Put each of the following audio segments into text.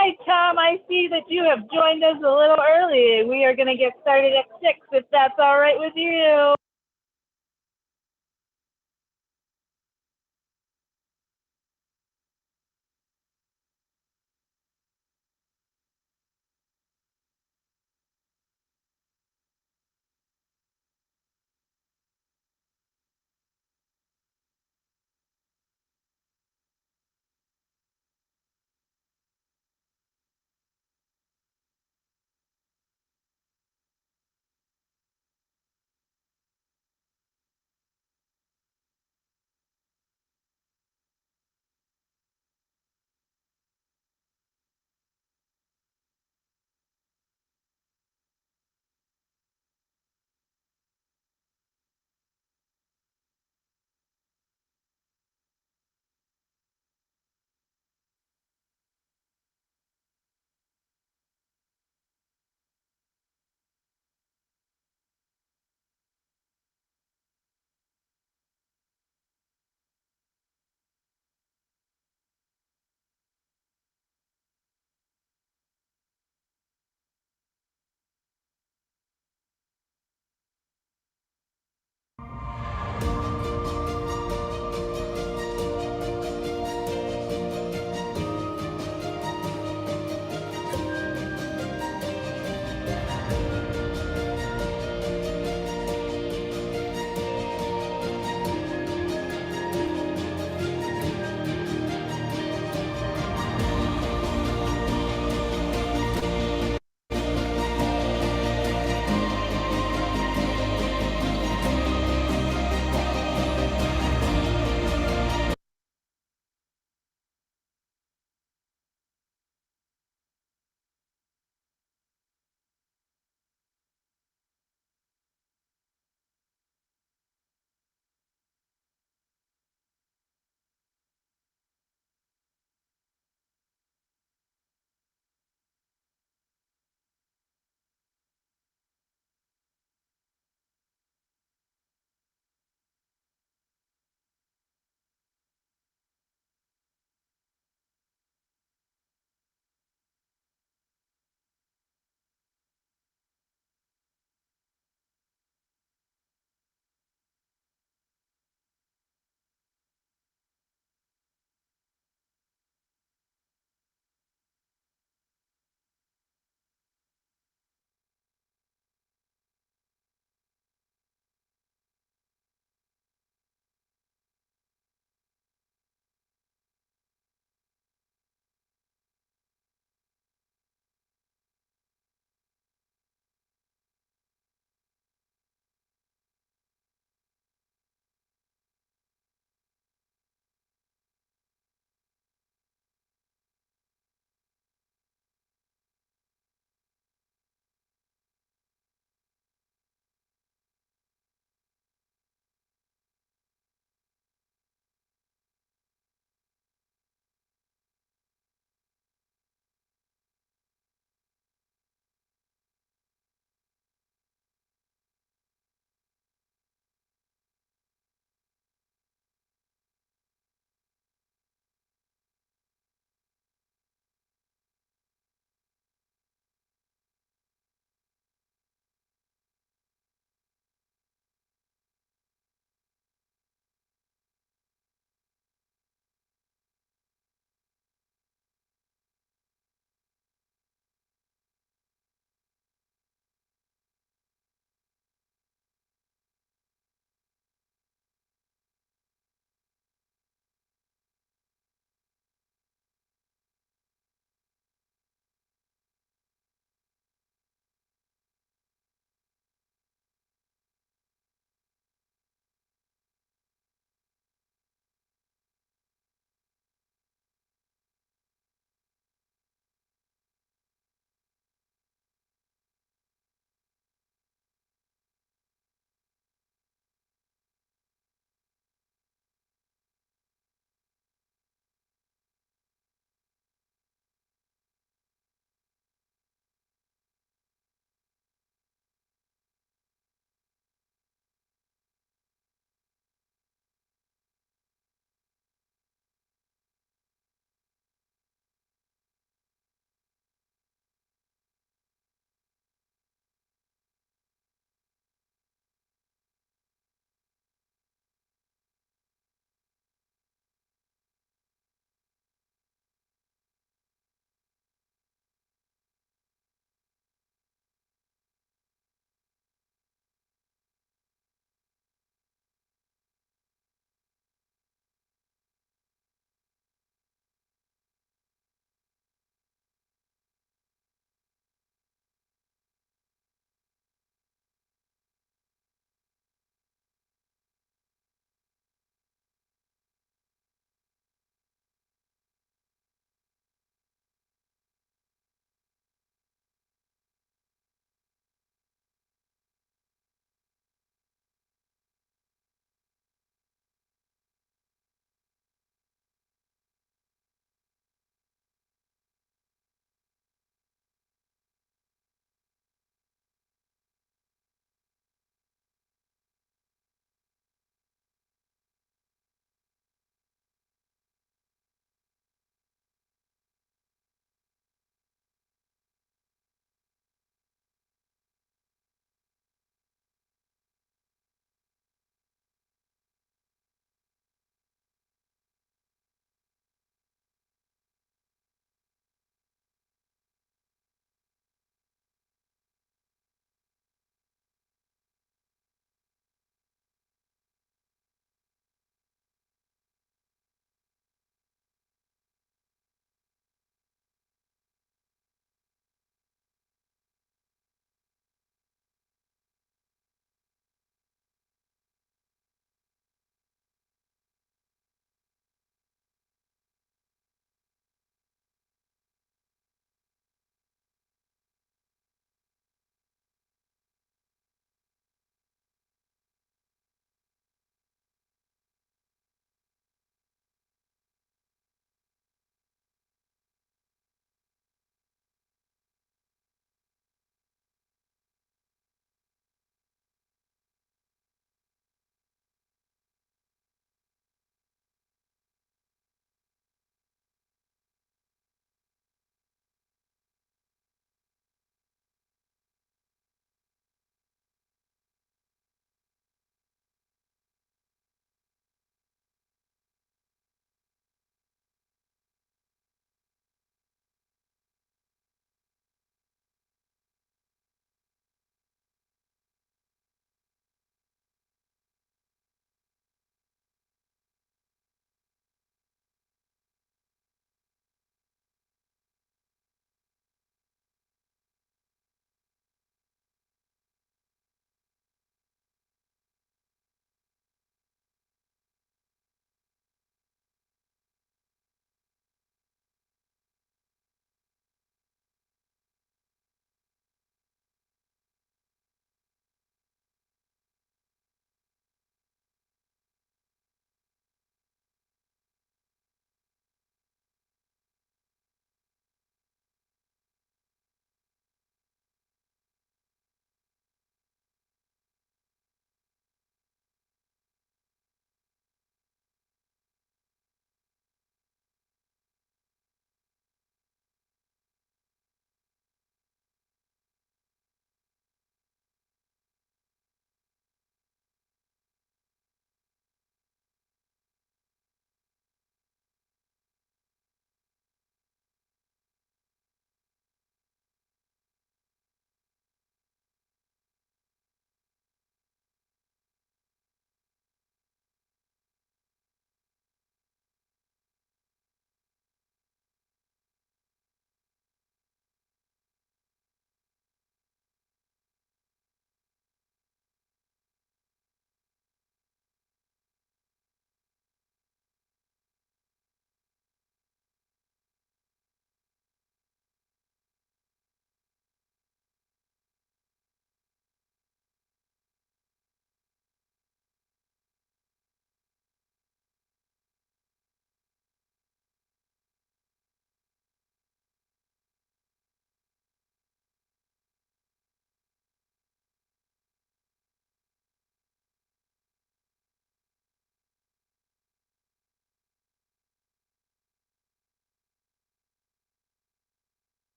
Hi, Tom. I see that you have joined us a little early. We are going to get started at 6 if that's all right with you.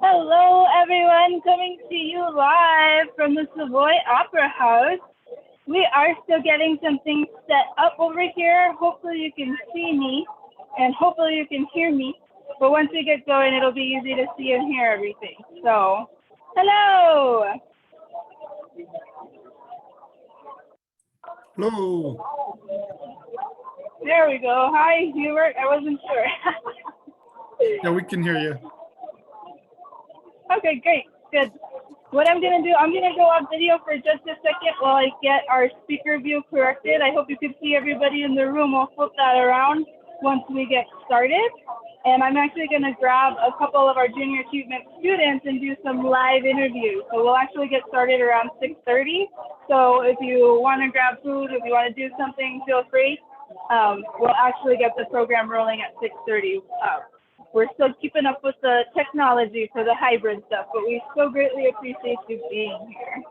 Hello, everyone, coming to you live from the Savoy Opera House. We are still getting some things set up over here. Hopefully you can see me and hopefully you can hear me. But once we get going, it'll be easy to see and hear everything. So, hello. Hello. There we go. Hi, Hubert. I wasn't sure. Yeah, we can hear you. Okay, great. Good. What I'm going to do, I'm going to go off video for just a second while I get our speaker view corrected. I hope you can see everybody in the room. We'll flip that around once we get started. And I'm actually going to grab a couple of our junior achievement students and do some live interviews. So we'll actually get started around 6:30. So if you want to grab food, if you want to do something, feel free. We'll actually get the program rolling at 6:30. We're still keeping up with the technology for the hybrid stuff, but we so greatly appreciate you being here.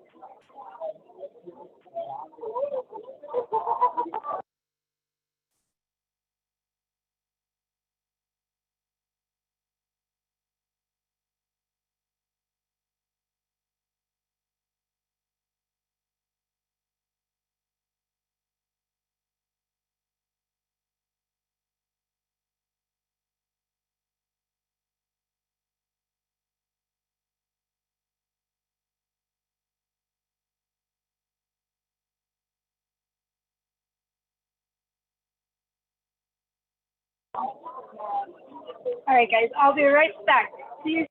All right, guys, I'll be right back. See you.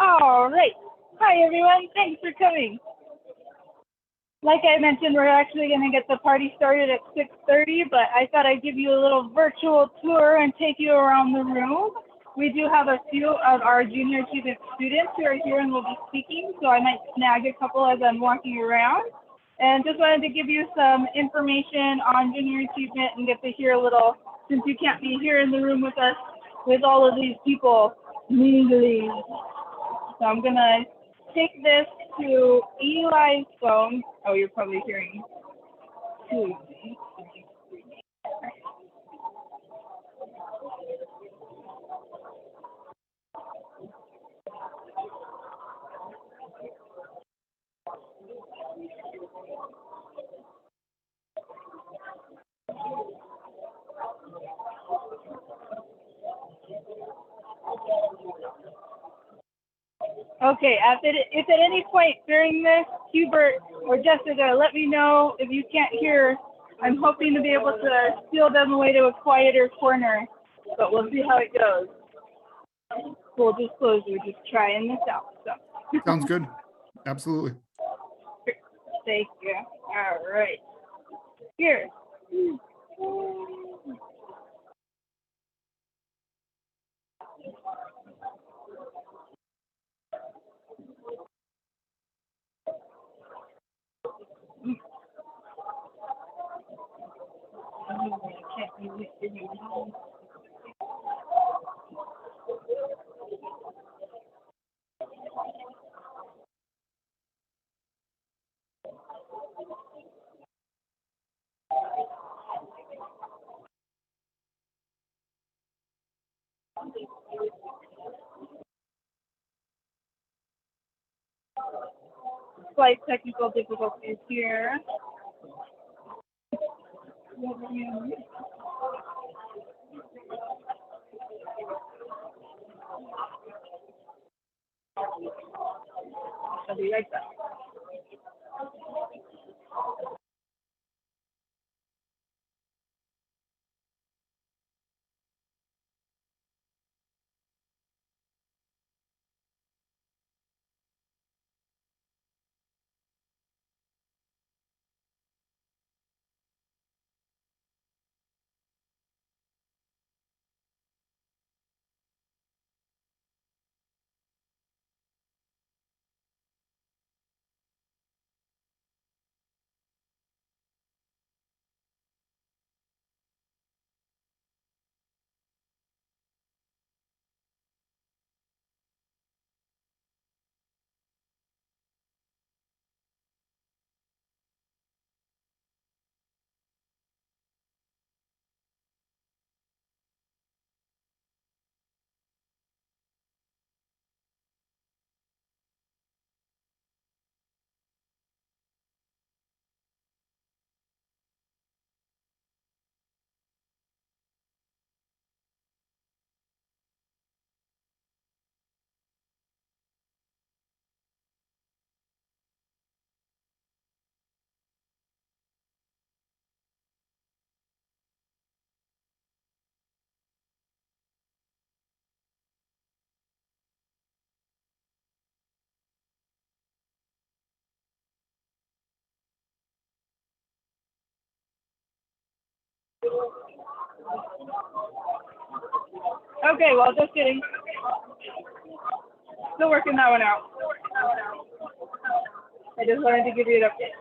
All right. Hi, everyone. Thanks for coming. Like I mentioned, we're actually going to get the party started at 6:30, but I thought I'd give you a little virtual tour and take you around the room. We do have a few of our junior achievement students who are here and will be speaking, so I might snag a couple as I'm walking around. And just wanted to give you some information on junior achievement and get to hear a little, since you can't be here in the room with us with all of these people mingling. So I'm gonna take this to Eli's phone. Oh, you're probably hearing two. Okay, if at any point during this, Hubert or Jessica, let me know if you can't hear. I'm hoping to be able to steal them away to a quieter corner, but we'll see how it goes. Full disclosure, we're just trying this out. So. Sounds good. Absolutely. Thank you. All right. Here. Slight technical difficulties here. I'll be right back. Okay, well, just kidding. Still working that one out. I just wanted to give you an update.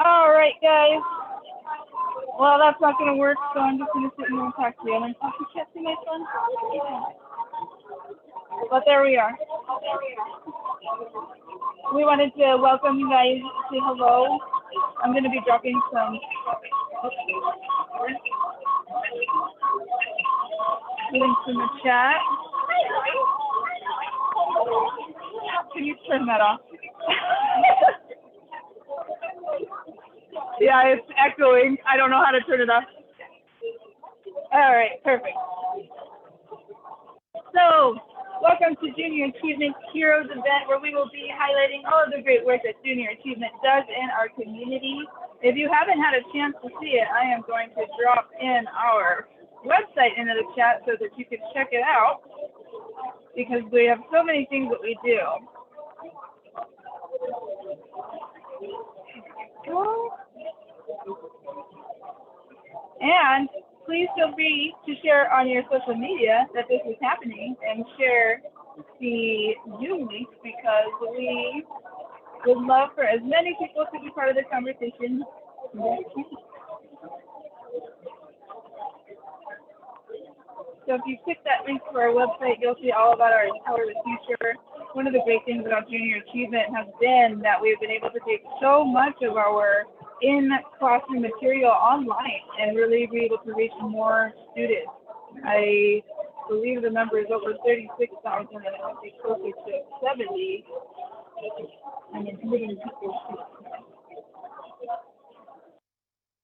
All right, guys. Well, that's not going to work, so I'm just going to sit here and talk to you. And oh, you can't see my phone? But there we are. We wanted to welcome you guys, say hello. I'm going to be dropping some links in the chat. Can you turn that off? Yeah, it's echoing. I don't know how to turn it off. All right, perfect. So, welcome to Junior Achievement Heroes event, where we will be highlighting all of the great work that Junior Achievement does in our community. If you haven't had a chance to see it, I am going to drop in our website into the chat so that you can check it out, because we have so many things that we do. And please feel free to share on your social media that this is happening and share the Zoom link, because we would love for as many people to be part of the conversation. So if you click that link to our website, you'll see all about our Empower the Future. One of the great things about Junior Achievement has been that we've been able to take so much of our in-classroom material online and really be able to reach more students. I believe the number is over 36,000, and it will be closer to 70. I mean, people.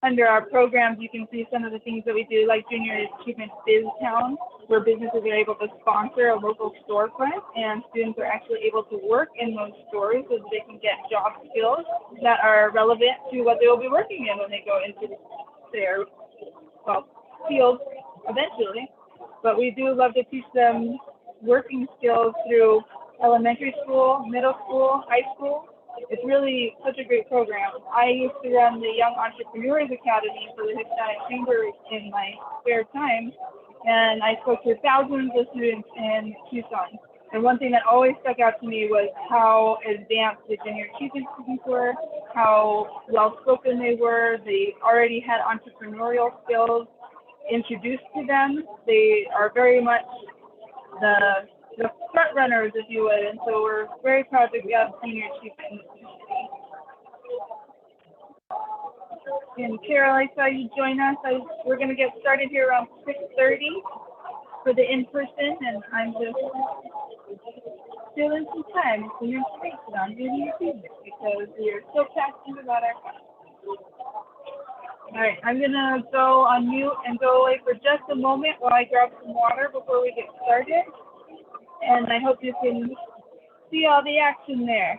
Under our programs, you can see some of the things that we do, like Junior Achievement BizTown, where businesses are able to sponsor a local storefront, and students are actually able to work in those stores so that they can get job skills that are relevant to what they will be working in when they go into their field eventually. But we do love to teach them working skills through elementary school, middle school, high school. It's really such a great program. I used to run the Young Entrepreneurs Academy for the Hispanic Chamber in my spare time, and I spoke to thousands of students in Tucson. And one thing that always stuck out to me was how advanced the junior achievement students were, how well-spoken they were. They already had entrepreneurial skills introduced to them. They are very much the front runners, if you would, and so we're very proud to have senior achievement in the community. And Carol, I saw you join us. We're going to get started here around 6:30 for the in-person, and I'm just stealing some time from your space on junior achievement because we are so passionate about our class. All right, I'm going to go on mute and go away for just a moment while I grab some water before we get started. And I hope you can see all the action there.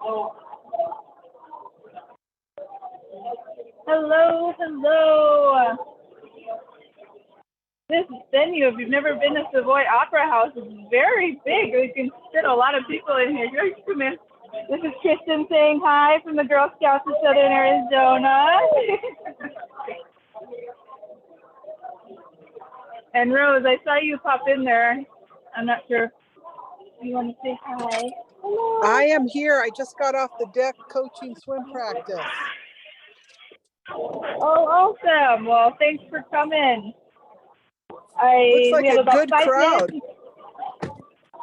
Hello, hello. This venue, if you've never been to Savoy Opera House, is very big. We can fit a lot of people in here. Here, come in. This is Kristen saying hi from the Girl Scouts of Southern Arizona. And Rose, I saw you pop in there. I'm not sure if you want to say hi. Hello. I am here. I just got off the deck coaching swim practice. Oh, awesome. Well, thanks for coming. Looks like we have a about good 5 crowd. minutes.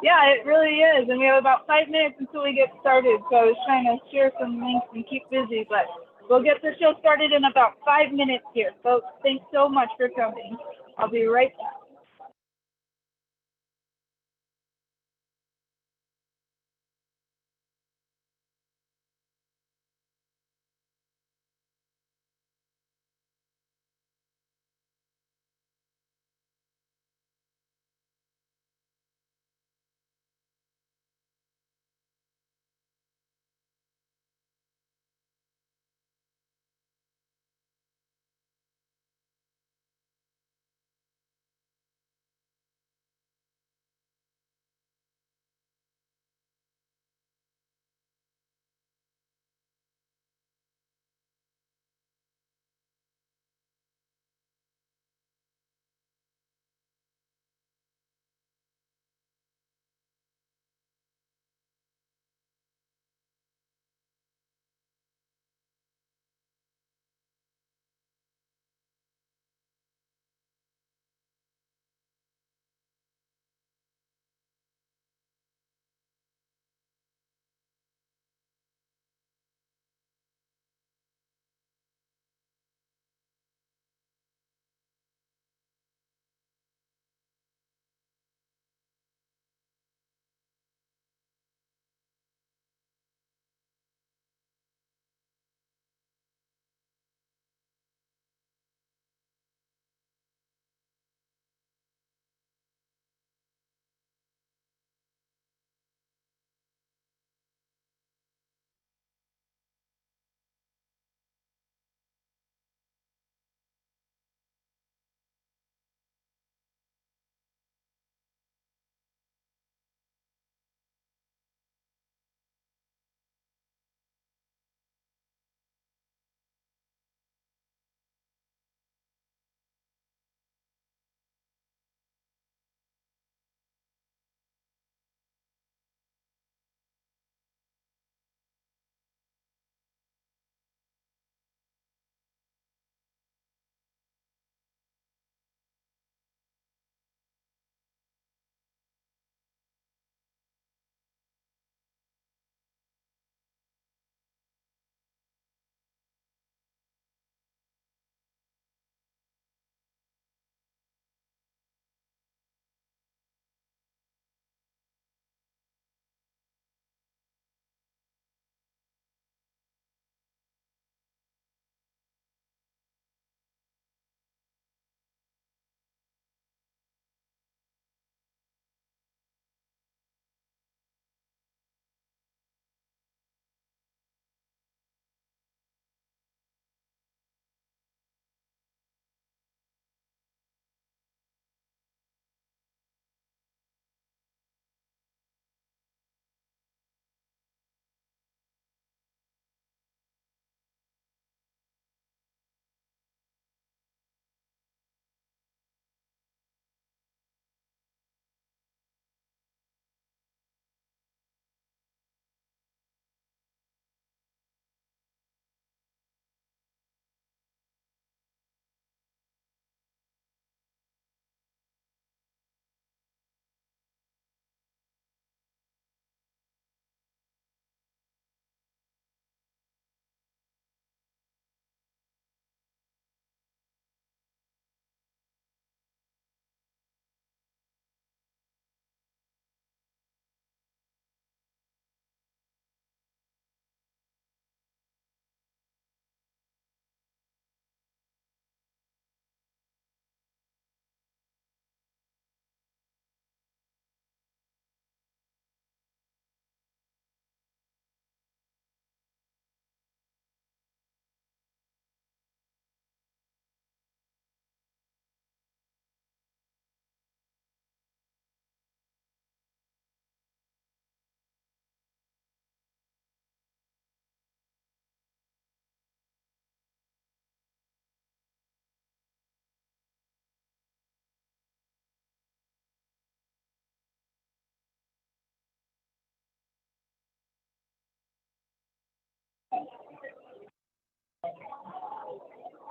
Yeah, it really is. And we have about 5 minutes until we get started. So I was trying to share some links and keep busy, but we'll get the show started in about 5 minutes here. Folks, thanks so much for coming. I'll be right back.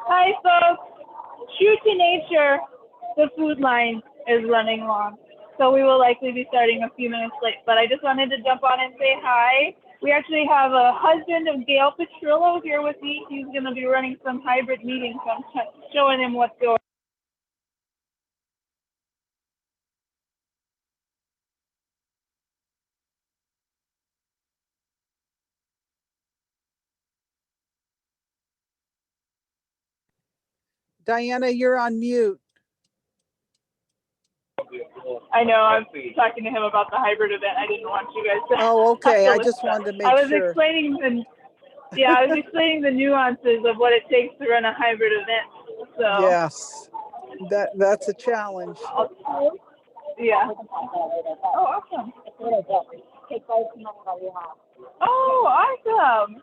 Hi, folks. True to nature, the food line is running long, so we will likely be starting a few minutes late. But I just wanted to jump on and say hi. We actually have a husband of Gail Petrillo here with me. He's going to be running some hybrid meetings, so I'm showing him what's going on. Diana, you're on mute. I know, I'm talking to him about the hybrid event. I didn't want you guys to. Oh, okay. have I to just listen. wanted to I make was sure. explaining the, yeah, I was explaining the nuances of what it takes to run a hybrid event. So Yes, that's a challenge. yeah. Oh, awesome. Oh, awesome.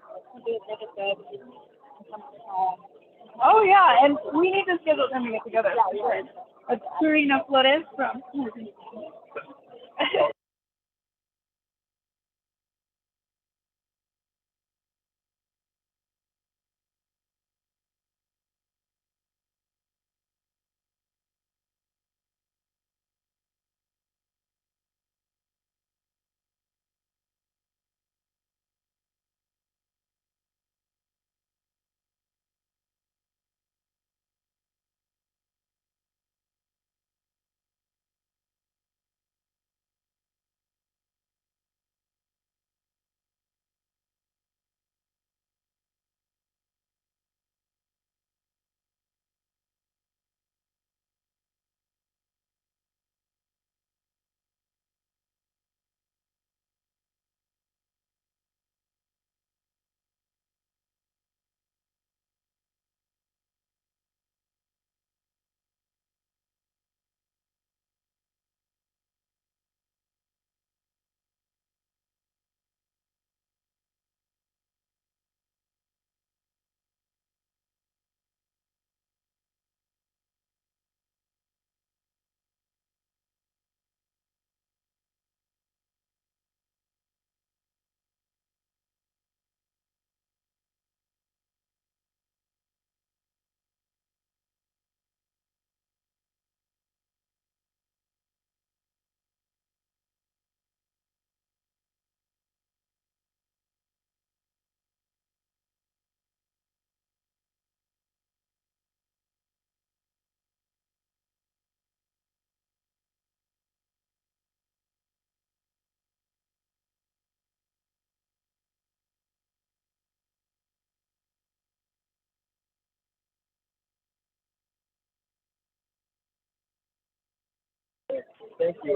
Oh, yeah, and we need to schedule time to get together. It's Karina Flores from.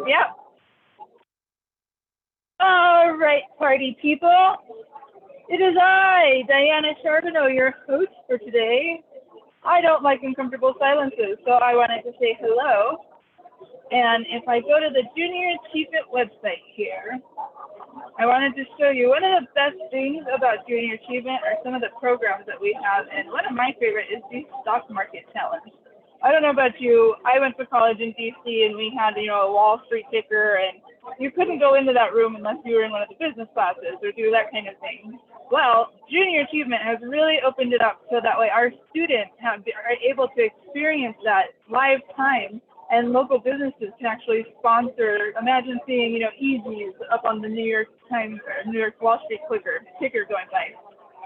Yeah. All right, party people. It is I, Diana Charbonneau, your host for today. I don't like uncomfortable silences, so I wanted to say hello. And if I go to the Junior Achievement website here, I wanted to show you one of the best things about Junior Achievement are some of the programs that we have. And one of my favorite is the Stock Market Challenge. I don't know about you. I went to college in DC and we had, a Wall Street ticker, and you couldn't go into that room unless you were in one of the business classes or do that kind of thing. Well, Junior Achievement has really opened it up so that way our students are able to experience that live time, and local businesses can actually sponsor. Imagine seeing, Easy's up on the New York Times or New York Wall Street ticker going by.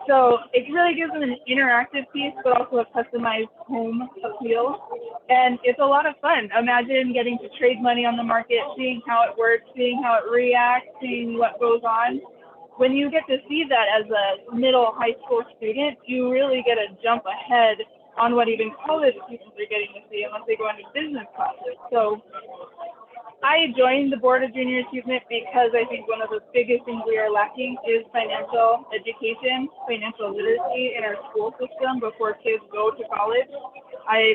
So it really gives them an interactive piece, but also a customized home appeal. And it's a lot of fun. Imagine getting to trade money on the market, seeing how it works, seeing how it reacts, seeing what goes on. When you get to see that as a middle high school student, you really get a jump ahead on what even college students are getting to see unless they go into business classes. So I joined the board of Junior Achievement because I think one of the biggest things we are lacking is financial education, financial literacy in our school system before kids go to college.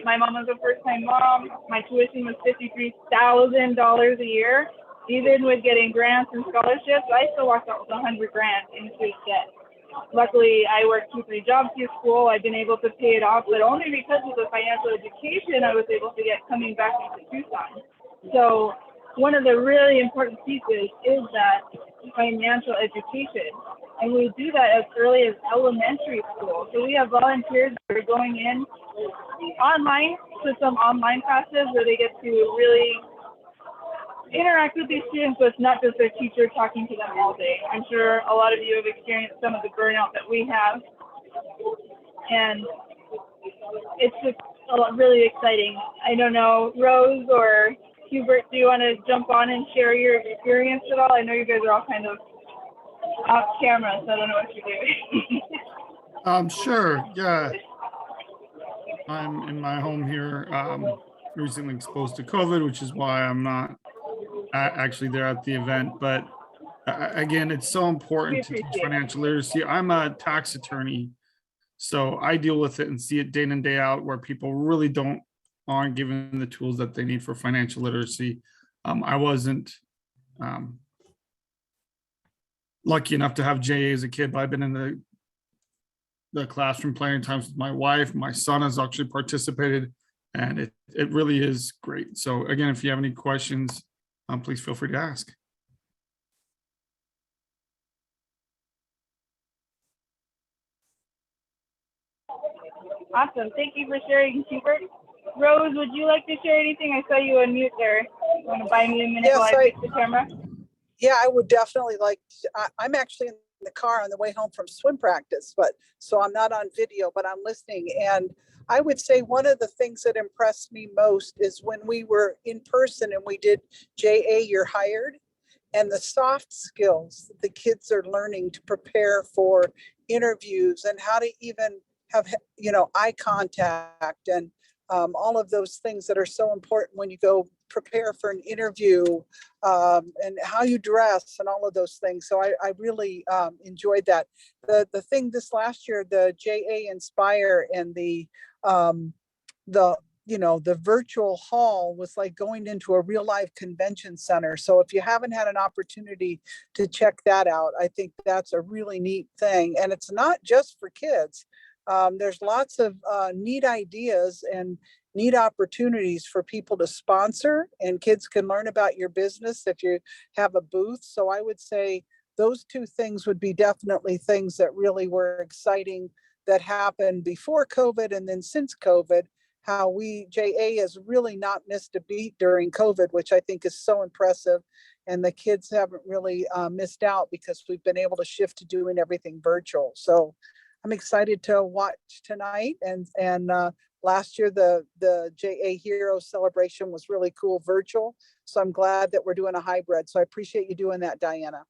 My mom was a first-time mom. My tuition was $53,000 a year. Even with getting grants and scholarships, I still walked out with $100,000 in student debt. Luckily, I worked 2-3 jobs through school. I've been able to pay it off, but only because of the financial education I was able to get coming back into Tucson. So one of the really important pieces is that financial education. And we do that as early as elementary school. So we have volunteers that are going in online to some online classes where they get to really interact with these students, so it's not just their teacher talking to them all day. I'm sure a lot of you have experienced some of the burnout that we have, and it's just really exciting. I don't know, Rose or Hubert, do you want to jump on and share your experience at all? I know you guys are all kind of off camera, so I don't know what you're doing. Sure. Yeah. I'm in my home here, recently exposed to COVID, which is why I'm not actually there at the event. But again, it's so important to teach financial literacy. I'm a tax attorney, so I deal with it and see it day in and day out where people really aren't given the tools that they need for financial literacy. I wasn't lucky enough to have JA as a kid, but I've been in the classroom plenty of times with my wife. My son has actually participated, and it really is great. So again, if you have any questions, please feel free to ask. Awesome. Thank you for sharing, Hubert. Rose, would you like to share anything? I saw you on mute there. You want to buy me a minute Yes, while I fix the camera? Yeah, I would definitely like, I'm actually in the car on the way home from swim practice, but so I'm not on video, but I'm listening. And I would say one of the things that impressed me most is when we were in person and we did JA You're Hired, and the soft skills that the kids are learning to prepare for interviews and how to even have, eye contact and all of those things that are so important when you go prepare for an interview, and how you dress and all of those things. So I really enjoyed that. The thing this last year, the JA Inspire and the virtual hall was like going into a real life convention center. So if you haven't had an opportunity to check that out, I think that's a really neat thing. And it's not just for kids. There's lots of neat ideas and neat opportunities for people to sponsor, and kids can learn about your business if you have a booth. So I would say those two things would be definitely things that really were exciting that happened before COVID and then since COVID. How JA has really not missed a beat during COVID, which I think is so impressive. And the kids haven't really missed out because we've been able to shift to doing everything virtual. So I'm excited to watch tonight. And last year, the JA Hero celebration was really cool virtual. So I'm glad that we're doing a hybrid. So I appreciate you doing that, Diana.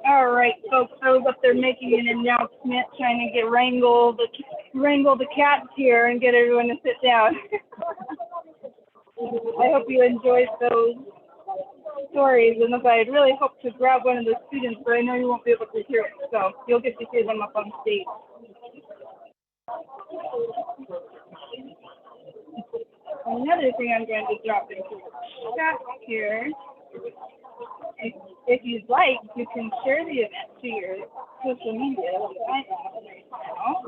All right, folks. I was up there making an announcement, trying to wrangle the cats here and get everyone to sit down. I hope you enjoyed those stories, and if I'd really hope to grab one of the students, but I know you won't be able to hear it, so you'll get to hear them up on stage. Another thing I'm going to drop into the chat here. If you'd like, you can share the event to your social media, like I am right now.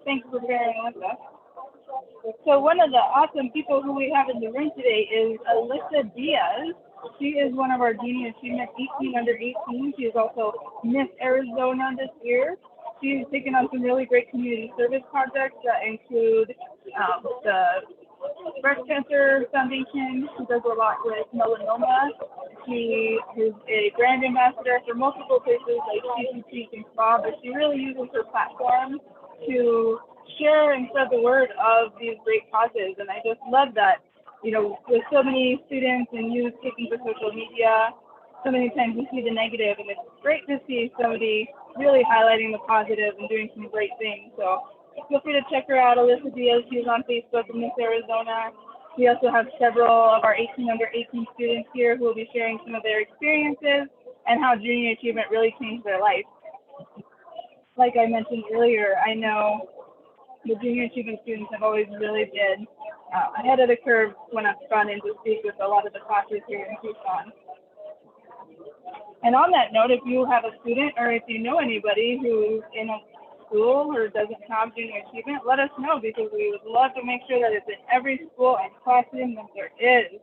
Thanks for bearing with us. So one of the awesome people who we have in the room today is Alyssa Diaz. She is one of our juniors. She Miss 18 under 18. She is also Miss Arizona this year. She's taken on some really great community service projects that include the Breast Cancer Foundation. She does a lot with melanoma. She is a brand ambassador for multiple places like CCP and SPA, but she really uses her platform to share and spread the word of these great causes. And I just love that, you know, with so many students and youth taking to social media, so many times we see the negative, and it's great to see somebody really highlighting the positive and doing some great things. So feel free to check her out, Alyssa Diaz. She's on Facebook in Miss Arizona. We also have several of our under 18 students here who will be sharing some of their experiences and how junior achievement really changed their life. Like I mentioned earlier, I know the junior achievement students have always really been ahead of the curve when I've gone in to speak with a lot of the classes here in Tucson. And on that note, if you have a student or if you know anybody who's in a school or doesn't have junior achievement, let us know, because we would love to make sure that it's in every school and classroom that there is.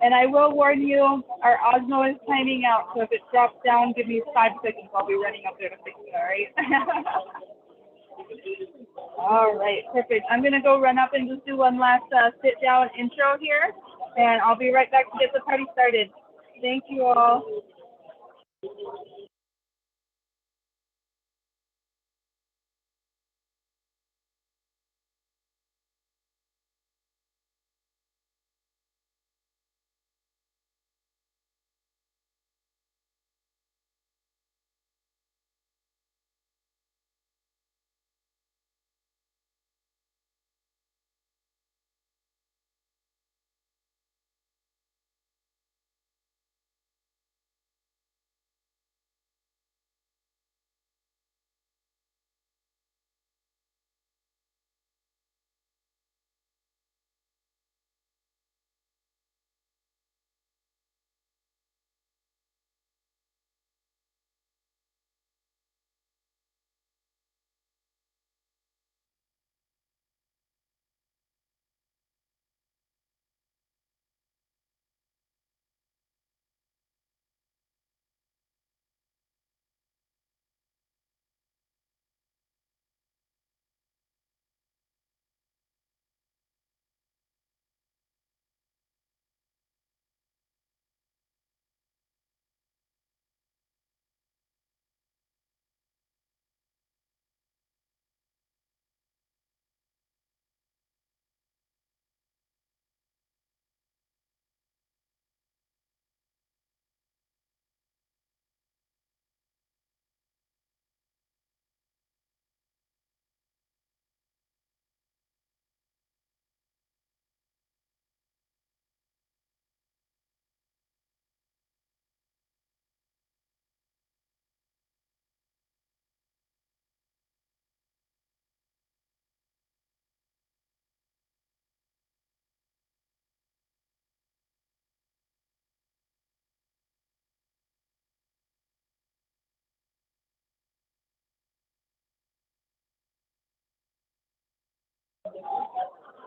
And I will warn you, our Osmo is timing out, so if it drops down, give me 5 seconds. I'll be running up there to fix it, all right? All right, perfect. I'm gonna go run up and just do one last sit down intro here, and I'll be right back to get the party started. Thank you all.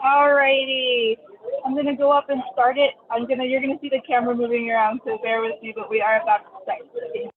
Alrighty, I'm gonna go up and start it. You're gonna see the camera moving around, so bear with me, but we are about to start.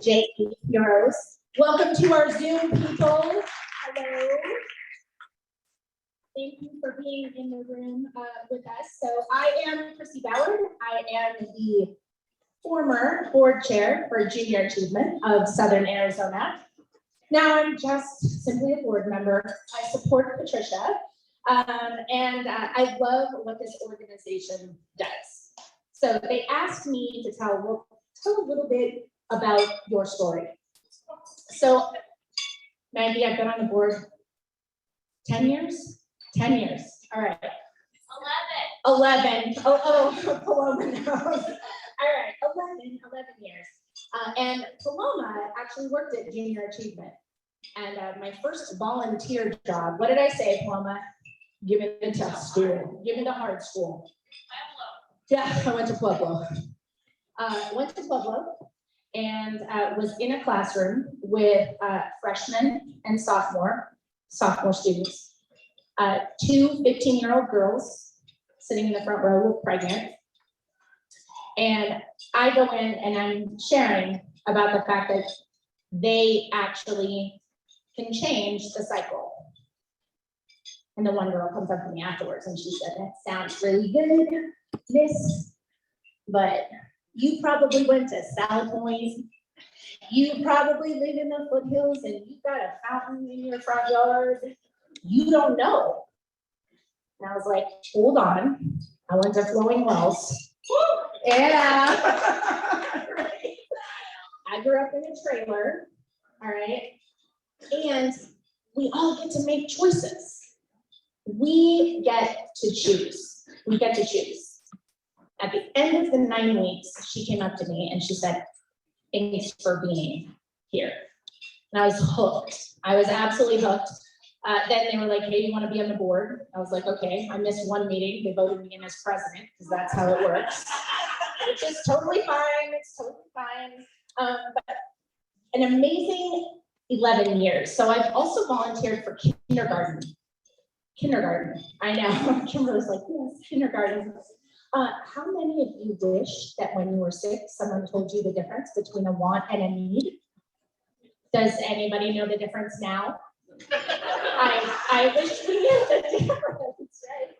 Jake Euros. Welcome to our Zoom, people. Hello. Thank you for being in the room with us. So I am Chrissy Ballard. I am the former board chair for Junior Achievement of Southern Arizona. Now I'm just simply a board member. I support Patricia I love what this organization does. So they asked me to tell a little bit about your story. So Maggie, I've been on the board 10 years? 10 years, all right. 11. Paloma knows. All right, 11 years. And Paloma actually worked at Junior Achievement. And my first volunteer job, what did I say, Paloma? Give me the tough school, give me the hard school. Yeah, I went to Pueblo. And was in a classroom with freshmen and sophomore students. 2 15-year-old girls sitting in the front row pregnant. And I go in and I'm sharing about the fact that they actually can change the cycle. And the one girl comes up to me afterwards and she said, that sounds really good, miss, but you probably went to South Point. You probably live in the foothills and you've got a fountain in your front yard. You don't know. And I was like, hold on. I went to Flowing Wells. Yeah. I grew up in a trailer. All right. And we all get to make choices. We get to choose. We get to choose. At the end of the 9 weeks, she came up to me and she said, thanks for being here. And I was hooked. I was absolutely hooked. Then they were like, hey, you want to be on the board? I was like, okay. I missed one meeting. They voted me in as president because that's how it works. Which is totally fine. It's totally fine. But an amazing 11 years. So I've also volunteered for kindergarten. I know. Kimberly's like, yes, kindergarten. How many of you wish that when you were sick, someone told you the difference between a want and a need? Does anybody know the difference now? I wish we knew the difference, right?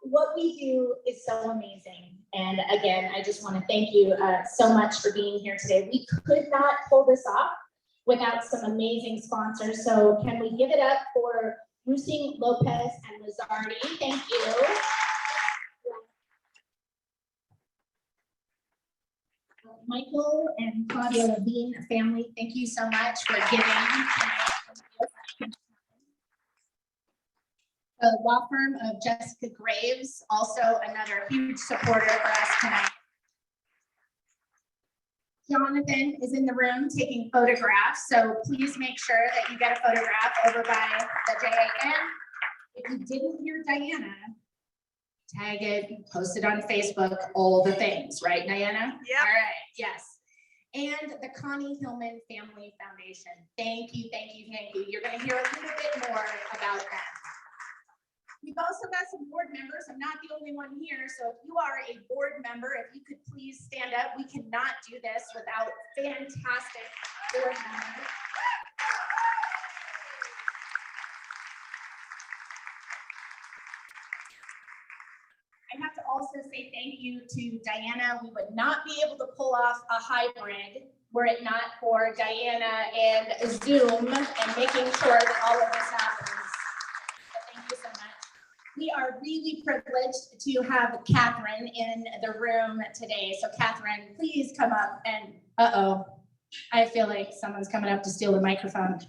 What we do is so amazing. And again, I just want to thank you so much for being here today. We could not pull this off without some amazing sponsors. So can we give it up for Rusing, Lopez, and Lizardi? Thank you. Michael and Claudia Levine family, thank you so much for giving. The law firm of Jessica Graves, also another huge supporter for us tonight. Jonathan is in the room taking photographs, so please make sure that you get a photograph over by the JAN. If you didn't hear Diana, tag it, post it on Facebook, all the things, right, Diana? Yeah. All right, yes. And the Connie Hillman Family Foundation. Thank you, thank you, thank you. You're going to hear a little bit more about that. We've also got some board members. I'm not the only one here. So if you are a board member, if you could please stand up. We cannot do this without fantastic board members. I have to also say thank you to Diana. We would not be able to pull off a hybrid were it not for Diana and Zoom and making sure that all of this happens. So thank you so much. We are really privileged to have Catherine in the room today. So Catherine, please come up and, I feel like someone's coming up to steal the microphone.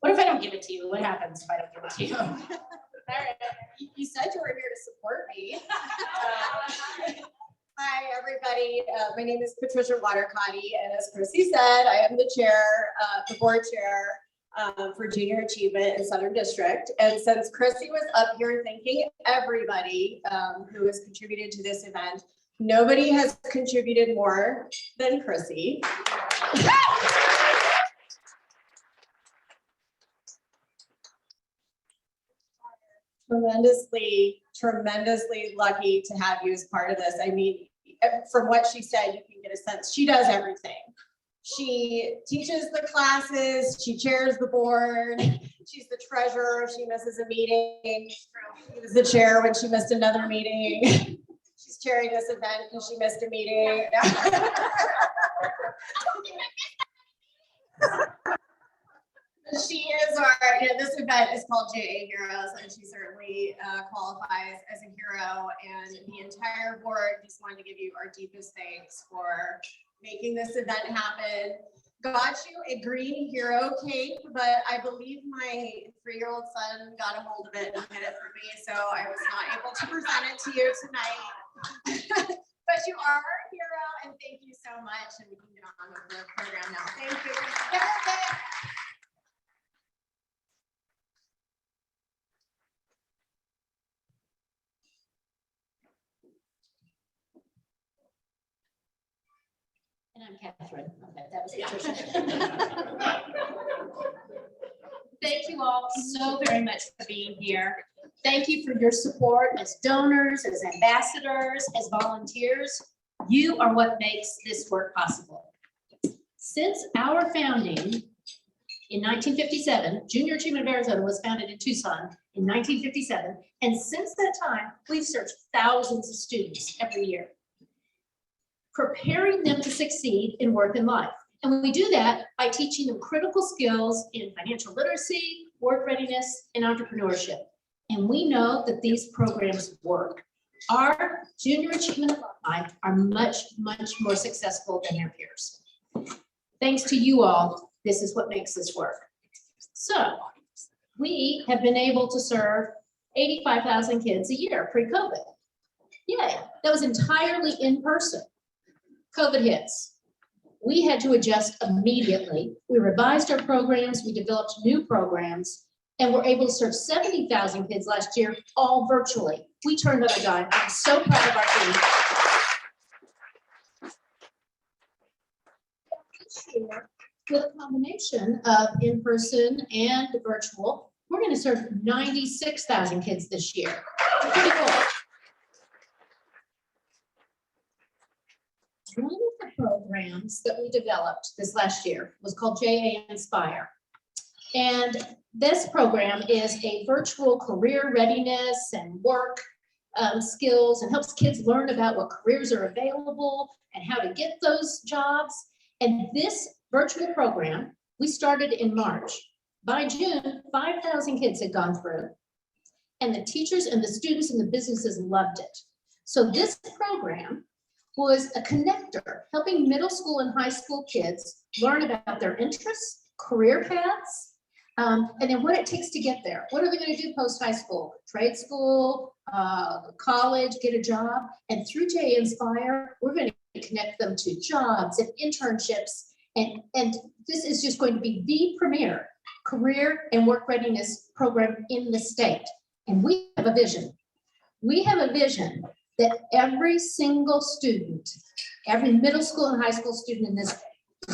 What if I don't give it to you? What happens if I don't give it to you? All right. You said you were here to support me. Hi, everybody. My name is Patricia Watercotti, and as Chrissy said, I am the chair, the board chair for Junior Achievement in Southern District. And since Chrissy was up here thanking everybody who has contributed to this event, nobody has contributed more than Chrissy. Tremendously lucky to have you as part of this. I mean, from what she said, you can get a sense. She does everything. She teaches the classes, she chairs the board, she's the treasurer if she misses a meeting. She was the chair when she missed another meeting. She's chairing this event because she missed a meeting. She is our you know, this event is called JA Heroes, and she certainly qualifies as a hero. And the entire board just wanted to give you our deepest thanks for making this event happen. Got you a green hero cape, but I believe my 3-year-old son got a hold of it and hid it for me, so I was not able to present it to you tonight. But you are a hero, and thank you so much. And we can get on with the program now. Thank you. And I'm Catherine. Okay, that was Patricia. Thank you all so very much for being here. Thank you for your support as donors, as ambassadors, as volunteers. You are what makes this work possible. Since our founding in 1957, Junior Achievement of Arizona was founded in Tucson in 1957. And since that time, we've served thousands of students every year, preparing them to succeed in work and life. And we do that by teaching them critical skills in financial literacy, work readiness, and entrepreneurship. And we know that these programs work. Our Junior Achievement alumni are much, much more successful than their peers. Thanks to you all, this is what makes this work. So we have been able to serve 85,000 kids a year pre-COVID. Yay, that was entirely in person. COVID hits. We had to adjust immediately. We revised our programs, we developed new programs, and we're able to serve 70,000 kids last year, all virtually. We turned on a dime. I'm so proud of our team. This year, with a combination of in-person and virtual, we're going to serve 96,000 kids this year. Pretty cool. One of the programs that we developed this last year was called JA Inspire. And this program is a virtual career readiness and work skills, and helps kids learn about what careers are available and how to get those jobs. And this virtual program, we started in March. By June, 5,000 kids had gone through, and the teachers and the students and the businesses loved it. So this program was a connector, helping middle school and high school kids learn about their interests, career paths, and then what it takes to get there. What are they going to do post-high school? Trade school, college, get a job. And through JA Inspire, we're going to connect them to jobs and internships. And this is just going to be the premier career and work readiness program in the state. And we have a vision. We have a vision that every single student, every middle school and high school student in this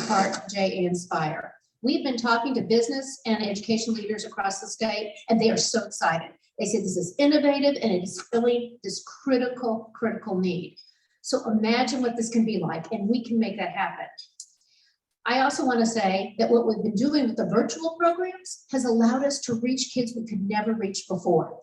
part of JA Inspire. We've been talking to business and education leaders across the state, and they are so excited. They say this is innovative and it is filling this critical need. So imagine what this can be like, and we can make that happen. I also want to say that what we've been doing with the virtual programs has allowed us to reach kids we could never reach before.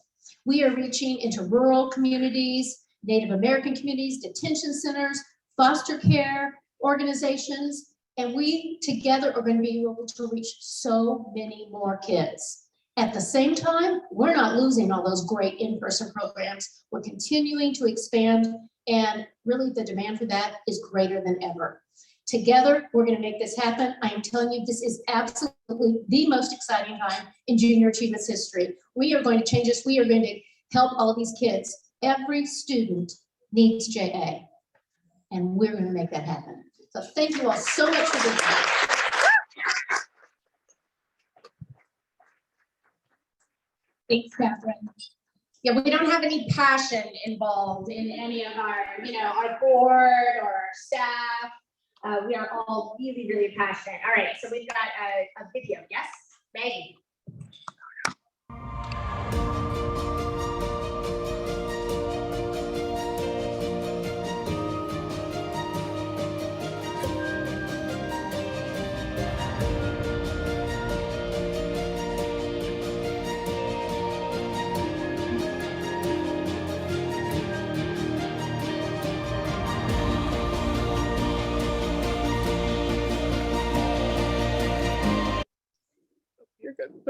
We are reaching into rural communities, Native American communities, detention centers, foster care organizations, and we together are going to be able to reach so many more kids. At the same time, we're not losing all those great in-person programs. We're continuing to expand, and really the demand for that is greater than ever. Together, we're going to make this happen. I am telling you, this is absolutely the most exciting time in Junior Achievement's history. We are going to change this. We are going to help all these kids. Every student needs JA, and we're going to make that happen. So thank you all so much for being here. Thanks, Catherine. Yeah, we don't have any passion involved in any of our, our board or our staff. We are all really, really passionate. All right, so we've got a video. Yes, Maggie. You're good.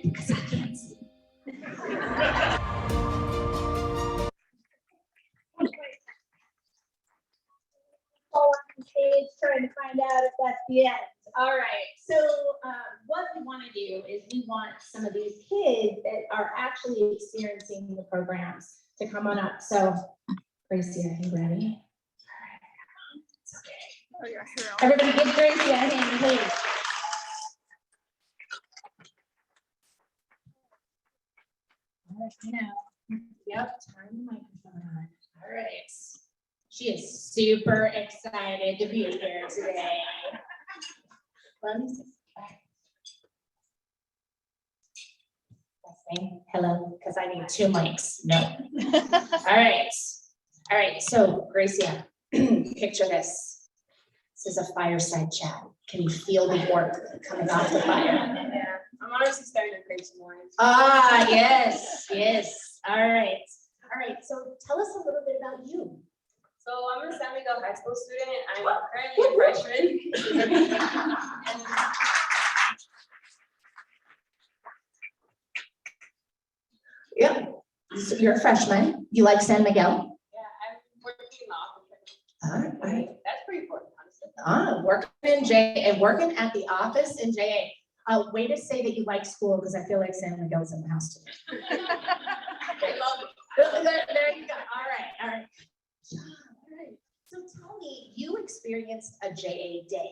because I can't see. All on stage trying to find out if that's the end. All right, so what we want to do is we want some of these kids that are actually experiencing the programs to come on up. So, Gracie, are you ready? It's okay. Everybody give Gracie a hand, please. All right, now, yep, turn the microphone on. All right. She is super excited to be here today. Let me see. Saying hello, because I need 2 mics. No. All right. So, Gracia, picture this. This is a fireside chat. Can you feel the warmth coming off the fire? Yeah, I'm honestly starting to crave some more. Ah, yes. All right. So, tell us a little bit about you. So I'm a San Miguel High School student. I'm currently a freshman. And Yeah. So you're a freshman. You like San Miguel? yeah, I'm working in the office. All right. That's pretty important, honestly. Working at the office in JA. Way to say that you like school, because I feel like San Miguel's in the house today. I love it. There you go. All right. So tell me, you experienced a JA day,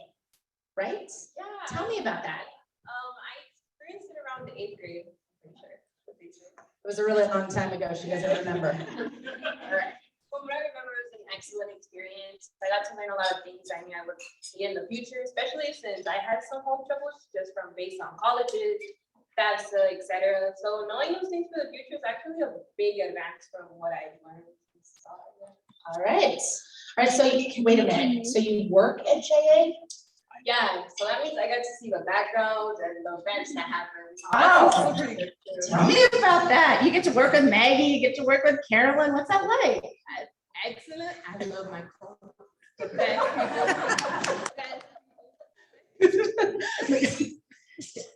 right? Yeah. Tell me about that. I experienced it around the 8th grade, I'm pretty sure. It was a really long time ago. She doesn't remember. All right. From what I remember, it was an excellent experience. I got to learn a lot of things I knew I would see in the future, especially since I had some home troubles just from based on colleges, FAFSA, etc. So knowing those things for the future is actually a big advance from what I learned. All right. So wait a minute. So you work at JA? Yeah, so that means I got to see the background and the events that happen. Oh. That's pretty good. Tell me about that. You get to work with Maggie, you get to work with Carolyn. What's that like? Excellent. I love my phone.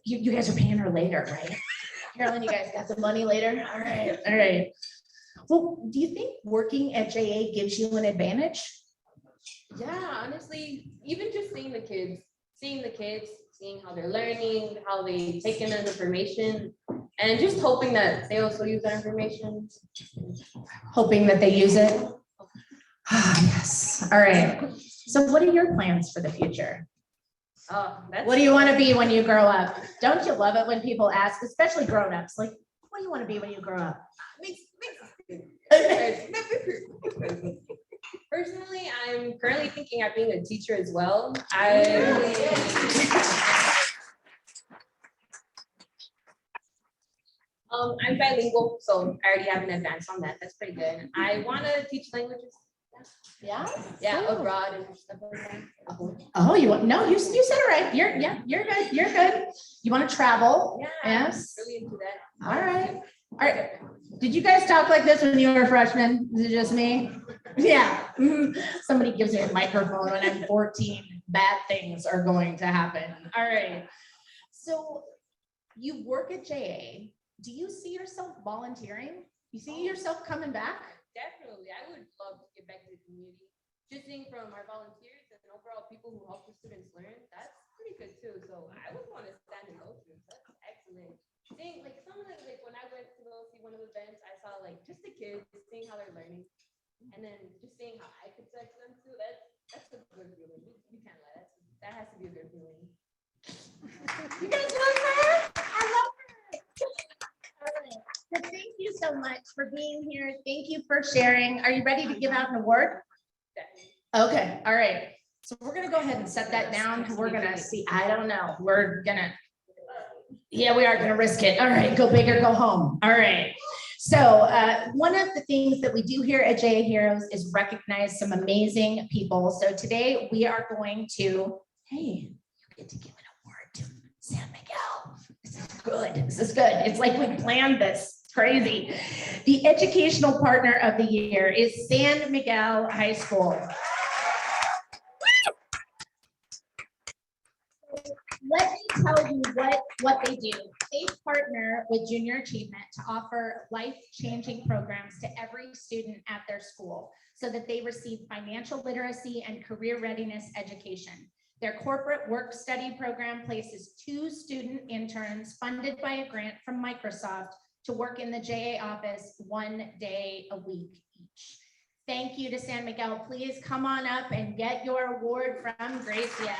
You guys are paying her later, right? Carolyn, you guys got the money later? All right. Well, do you think working at JA gives you an advantage? Yeah, honestly, even just seeing the kids, seeing how they're learning, how they take in information, and just hoping that they also use that information. Hoping that they use it? Yes. All right. So what are your plans for the future? Oh, that's. What do you want to be when you grow up? Don't you love it when people ask, especially grown-ups, like, what do you want to be when you grow up? Personally, I'm currently thinking of being a teacher as well. I'm bilingual, so I already have an advance on that. That's pretty good. I want to teach languages. Yeah? Yeah, abroad and stuff like that. Oh, you said it right. You're good. You want to travel? Yeah, Yes. I'm really into that. All right. Did you guys talk like this when you were freshmen? Is it just me? Yeah. Somebody gives me a microphone when I'm 14, bad things are going to happen. All right. So you work at JA. Do you see yourself volunteering? You see yourself coming back? Definitely. I would love to get back to the community. Just seeing from our volunteers and overall people who help the students learn, that's pretty good too. So I would want to stand in those rooms. That's excellent. Seeing like some of the, like when I went to go see one of the events, I saw like just the kids, seeing how they're learning. And then just seeing how I could touch them too. That's a good feeling. You can't lie. That has to be a good feeling. You guys love her? I love her. All right. So thank you so much for being here. Thank you for sharing. Are you ready to give out an award? Okay, all right. So we're gonna go ahead and set that down. We're gonna see, I don't know. We are gonna risk it. All right, go big or go home. All right. So one of the things that we do here at JA Heroes is recognize some amazing people. So today we are going to, hey, you get to give an award to San Miguel. This is good. It's like we planned this. It's crazy. The educational partner of the year is San Miguel High School. let me tell you what they do. They partner with Junior Achievement to offer life-changing programs to every student at their school so that they receive financial literacy and career readiness education. Their corporate work study program places 2 student interns funded by a grant from Microsoft to work in the JA office 1 day a week each. Thank you to San Miguel. Please come on up and get your award from Gracia.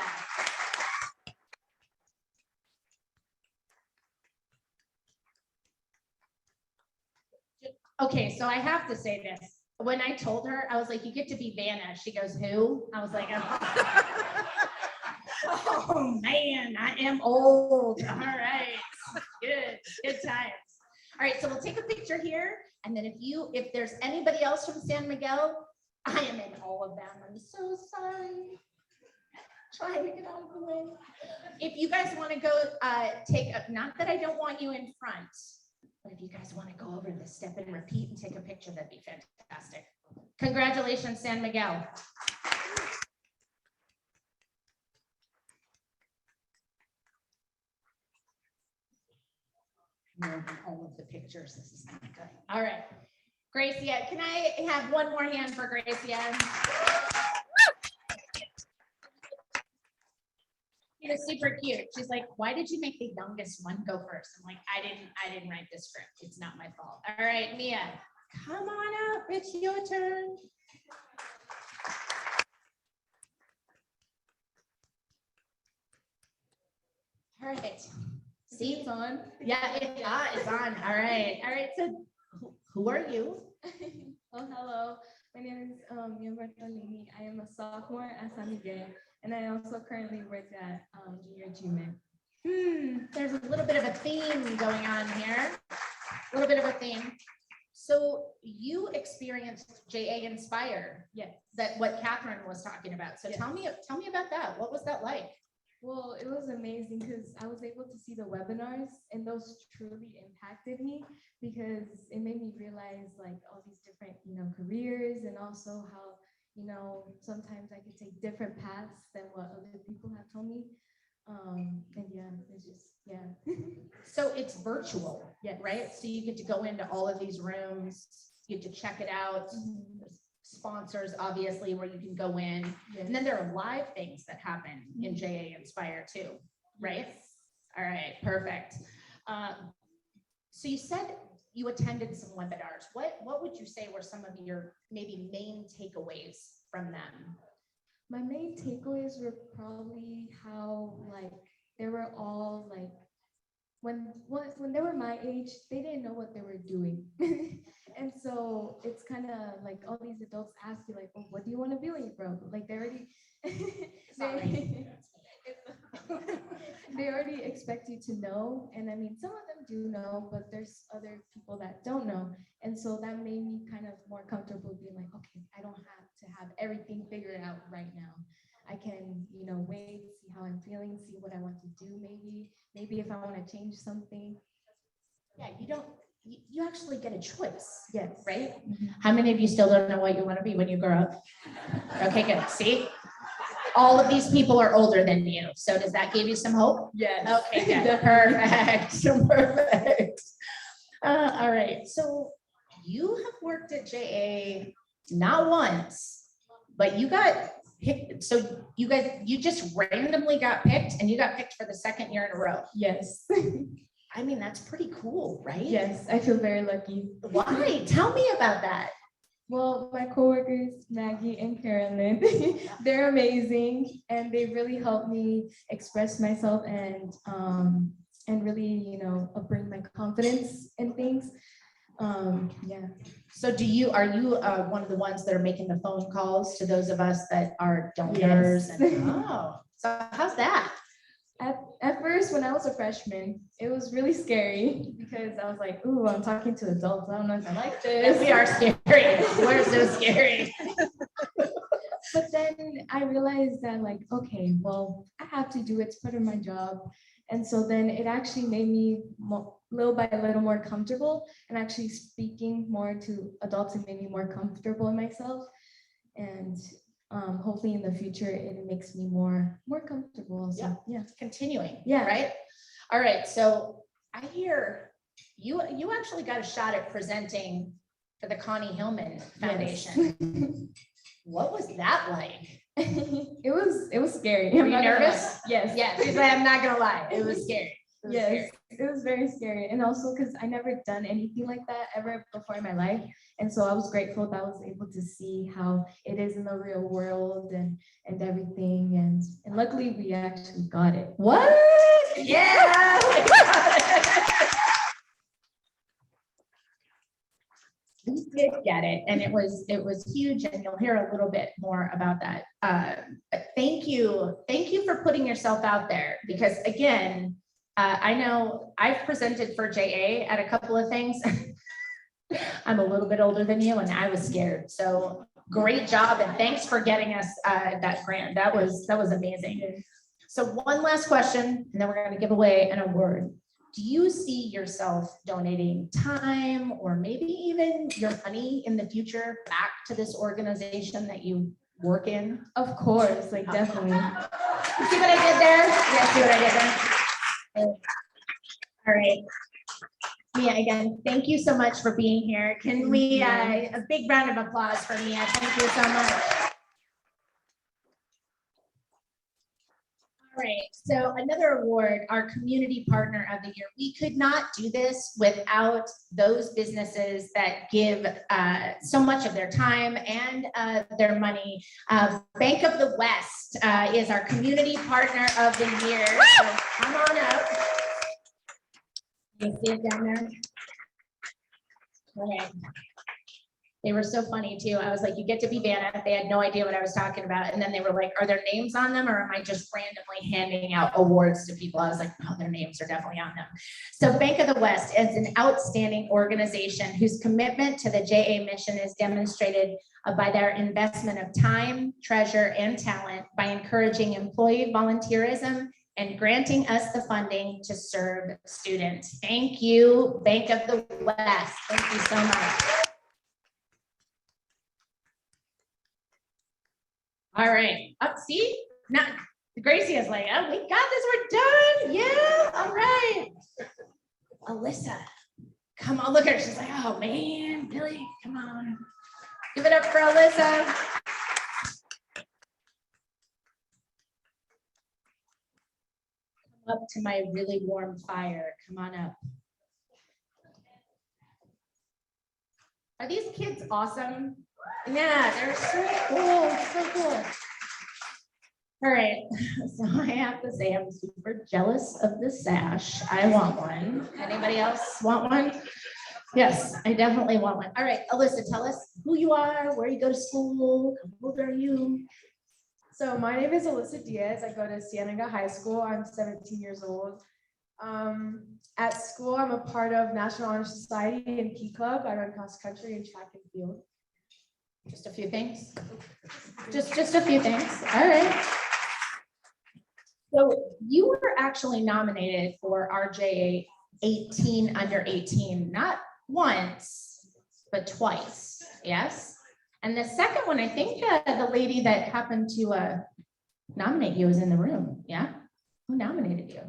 Okay, so I have to say this. When I told her, I was like, you get to be Vanna. She goes, who? I was like, oh man, I am old. All right, good times. All right, so we'll take a picture here. And then if there's anybody else from San Miguel, I am in all of them. I'm so sorry. Trying to get out of the way. If you guys want to go not that I don't want you in front, but if you guys want to go over this step and repeat and take a picture, that'd be fantastic. Congratulations, San Miguel. All of the pictures. This is not good. All right. Gracia, can I have one more hand for Gracia? She was super cute. She's like, why did you make the youngest one go first? I'm like, I didn't write the script. It's not my fault. All right, Mia, come on up. It's your turn. All right. See, it's on. Yeah, it's on. All right. So who are you? Oh, hello. My name is Mia Bartolini. I am a sophomore at San Miguel, and I also currently work at Junior Achievement. There's a little bit of a theme going on here. A little bit of a theme. So you experienced JA Inspire. Yes. That what Catherine was talking about. So Yes. tell me about that. What was that like? Well, it was amazing because I was able to see the webinars, and those truly impacted me because it made me realize like all these different, careers, and also how, sometimes I could take different paths than what other people have told me. And yeah, it's just, yeah. So it's virtual, Yes. right? So you get to go into all of these rooms, you get to check it out. Mhm. There's sponsors, obviously, where you can go in. Yes. And then there are live things that happen in JA Inspire too, right? Yes. All right, perfect. So you said you attended some webinars. What would you say were some of your maybe main takeaways from them? My main takeaways were probably how like they were all like when they were my age, they didn't know what they were doing. And so it's kind of like all these adults ask you like, oh, what do you want to be when you grow up? Like they already they already expect you to know. And I mean, some of them do know, but there's other people that don't know. And so that made me kind of more comfortable being like, okay, I don't have to have everything figured out right now. I can, wait, see how I'm feeling, see what I want to do, maybe if I want to change something. Yeah, you actually get a choice. Yes. Right? Mhm. How many of you still don't know what you want to be when you grow up? Okay, good. See? All of these people are older than you. So does that give you some hope? Yes. Okay, good. Perfect. Perfect. All right. So you have worked at JA not once, but you got picked. So you just randomly got picked, and you got picked for the second year in a row. Yes. I mean, that's pretty cool, right? Yes, I feel very lucky. Why? Tell me about that. Well, my coworkers, Maggie and Carolyn, they're amazing, and they really helped me express myself and really, bring my confidence in things. Yeah. So are you one of the ones that are making the phone calls to those of us that are donors? Yes. So how's that? At first, when I was a freshman, it was really scary because I was like, ooh, I'm talking to adults. I don't know if I like this. We are scary. We're so scary. But then I realized that like, okay, well, I have to do it. It's part of my job. And so then it actually made me little by little more comfortable, and actually speaking more to adults, and made me more comfortable in myself. And hopefully in the future, it makes me more comfortable. So, yeah. Continuing. Yeah. Right? All right, so I hear you actually got a shot at presenting for the Connie Hillman Foundation. What was that like? It was scary. Were I'm you not gonna lie. nervous? Yes. Yes, she's like, I'm not gonna lie, it was scary. It was Yes, scary. it was very scary. And also because I never done anything like that ever before in my life. And so I was grateful that I was able to see how it is in the real world and everything. And luckily we actually got it. What? Yeah. We did get it, and it was huge, and you'll hear a little bit more about that. But thank you for putting yourself out there, because again, I know I've presented for JA at a couple of things. I'm a little bit older than you, and I was scared. So great job, and thanks for getting us that grant. That was amazing. So one last question, and then we're going to give away an award. Do you see yourself donating time or maybe even your money in the future back to this organization that you work in? Of course, like definitely. You see what I did there? Yeah, see what I did there? All right. Mia, again, thank you so much for being here. Can we, a big round of applause for Mia. Thank you so much. All right, so another award, our Community Partner of the Year. We could not do this without those businesses that give so much of their time and their money. Bank of the West is our Community Partner of the Year. So come on up. You see it down there? All right. They were so funny too. I was like, you get to be Vanna. They had no idea what I was talking about. And then they were like, are there names on them, or am I just randomly handing out awards to people? I was like, no, their names are definitely on them. So Bank of the West is an outstanding organization whose commitment to the JA mission is demonstrated by their investment of time, treasure, and talent by encouraging employee volunteerism and granting us the funding to serve students. Thank you, Bank of the West. Thank you so much. All right, up, see, now Gracie is like, oh, we got this, we're done. Yeah, all right. Alyssa, come on, look at her. She's like, oh man, Billy, come on. Give it up for Alyssa. Come up to my really warm fire. Come on up. Are these kids awesome? Yeah, they're so cool, so cool. All right, so I have to say I'm super jealous of the sash. I want one. Anybody else want one? Yes, I definitely want one. All right, Alyssa, tell us who you are, where you go to school, how old are you? So my name is Alyssa Diaz. I go to Cienega High School. I'm 17 years old. At school, I'm a part of National Honor Society and Key Club. I run cross country and track and field. Just a few things. Just a few things. All right. So you were actually nominated for RJA 18 under 18, not once, but twice. Yes. And the second one, I think the lady that happened to nominate you is in the room. Yeah. Who nominated you?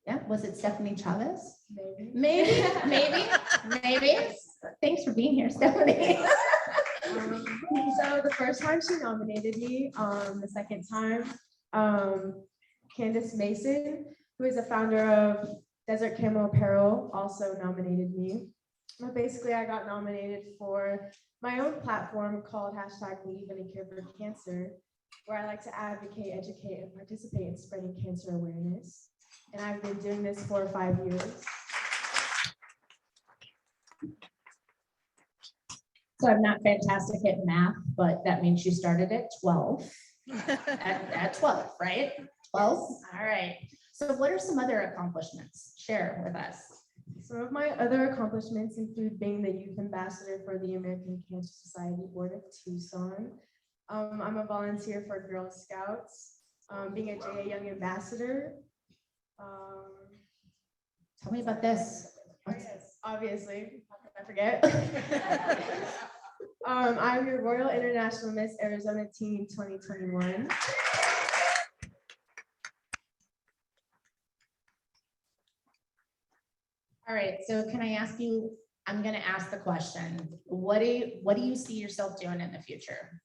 Yeah. Was it Stephanie Chavez? Maybe. Thanks for being here, Stephanie. So the first time she nominated me, the second time, Candace Mason, who is a founder of Desert Camo Apparel, also nominated me. But basically, I got nominated for my own platform called #Believe in a Cure for Cancer, where I like to advocate, educate, and participate in spreading cancer awareness. And I've been doing this for 5 years. So I'm not fantastic at math, but that means you started at 12. At 12, right? 12? All right. So what are some other accomplishments? Share with us. Some of my other accomplishments include being the youth ambassador for the American Cancer Society Board of Tucson. I'm a volunteer for Girl Scouts, being a JA Young Ambassador. Tell me about this. Yes, obviously, how could I forget? I'm your Royal International Miss Arizona Team 2021. All right, so can I ask you, I'm gonna ask the question, what do you see yourself doing in the future?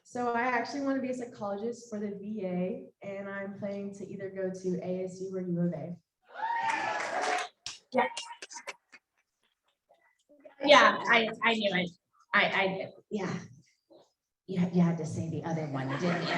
So I actually want to be a psychologist for the VA, and I'm planning to either go to ASU or U of A. Yeah, I knew it. Yeah. You had to say the other one, didn't you?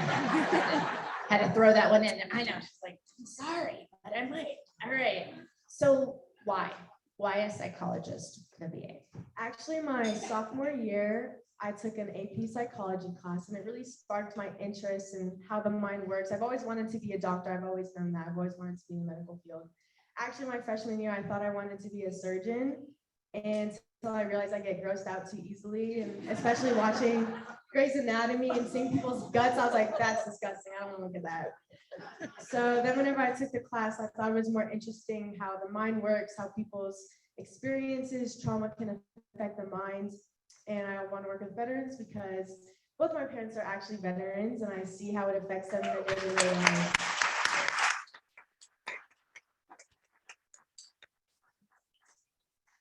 Had to throw that one in. I know, she's like, I'm sorry, but I might. All right. So why? Why a psychologist for the VA? Actually, my sophomore year, I took an AP psychology class, and it really sparked my interest in how the mind works. I've always wanted to be a doctor. I've always known that. I've always wanted to be in the medical field. Actually, my freshman year, I thought I wanted to be a surgeon, and until I realized I get grossed out too easily, and especially watching Grey's Anatomy and seeing people's guts, I was like, that's disgusting. I don't want to look at that. So then whenever I took the class, I thought it was more interesting how the mind works, how people's experiences, trauma can affect the mind. And I want to work with veterans because both my parents are actually veterans, and I see how it affects them in their day-to-day life.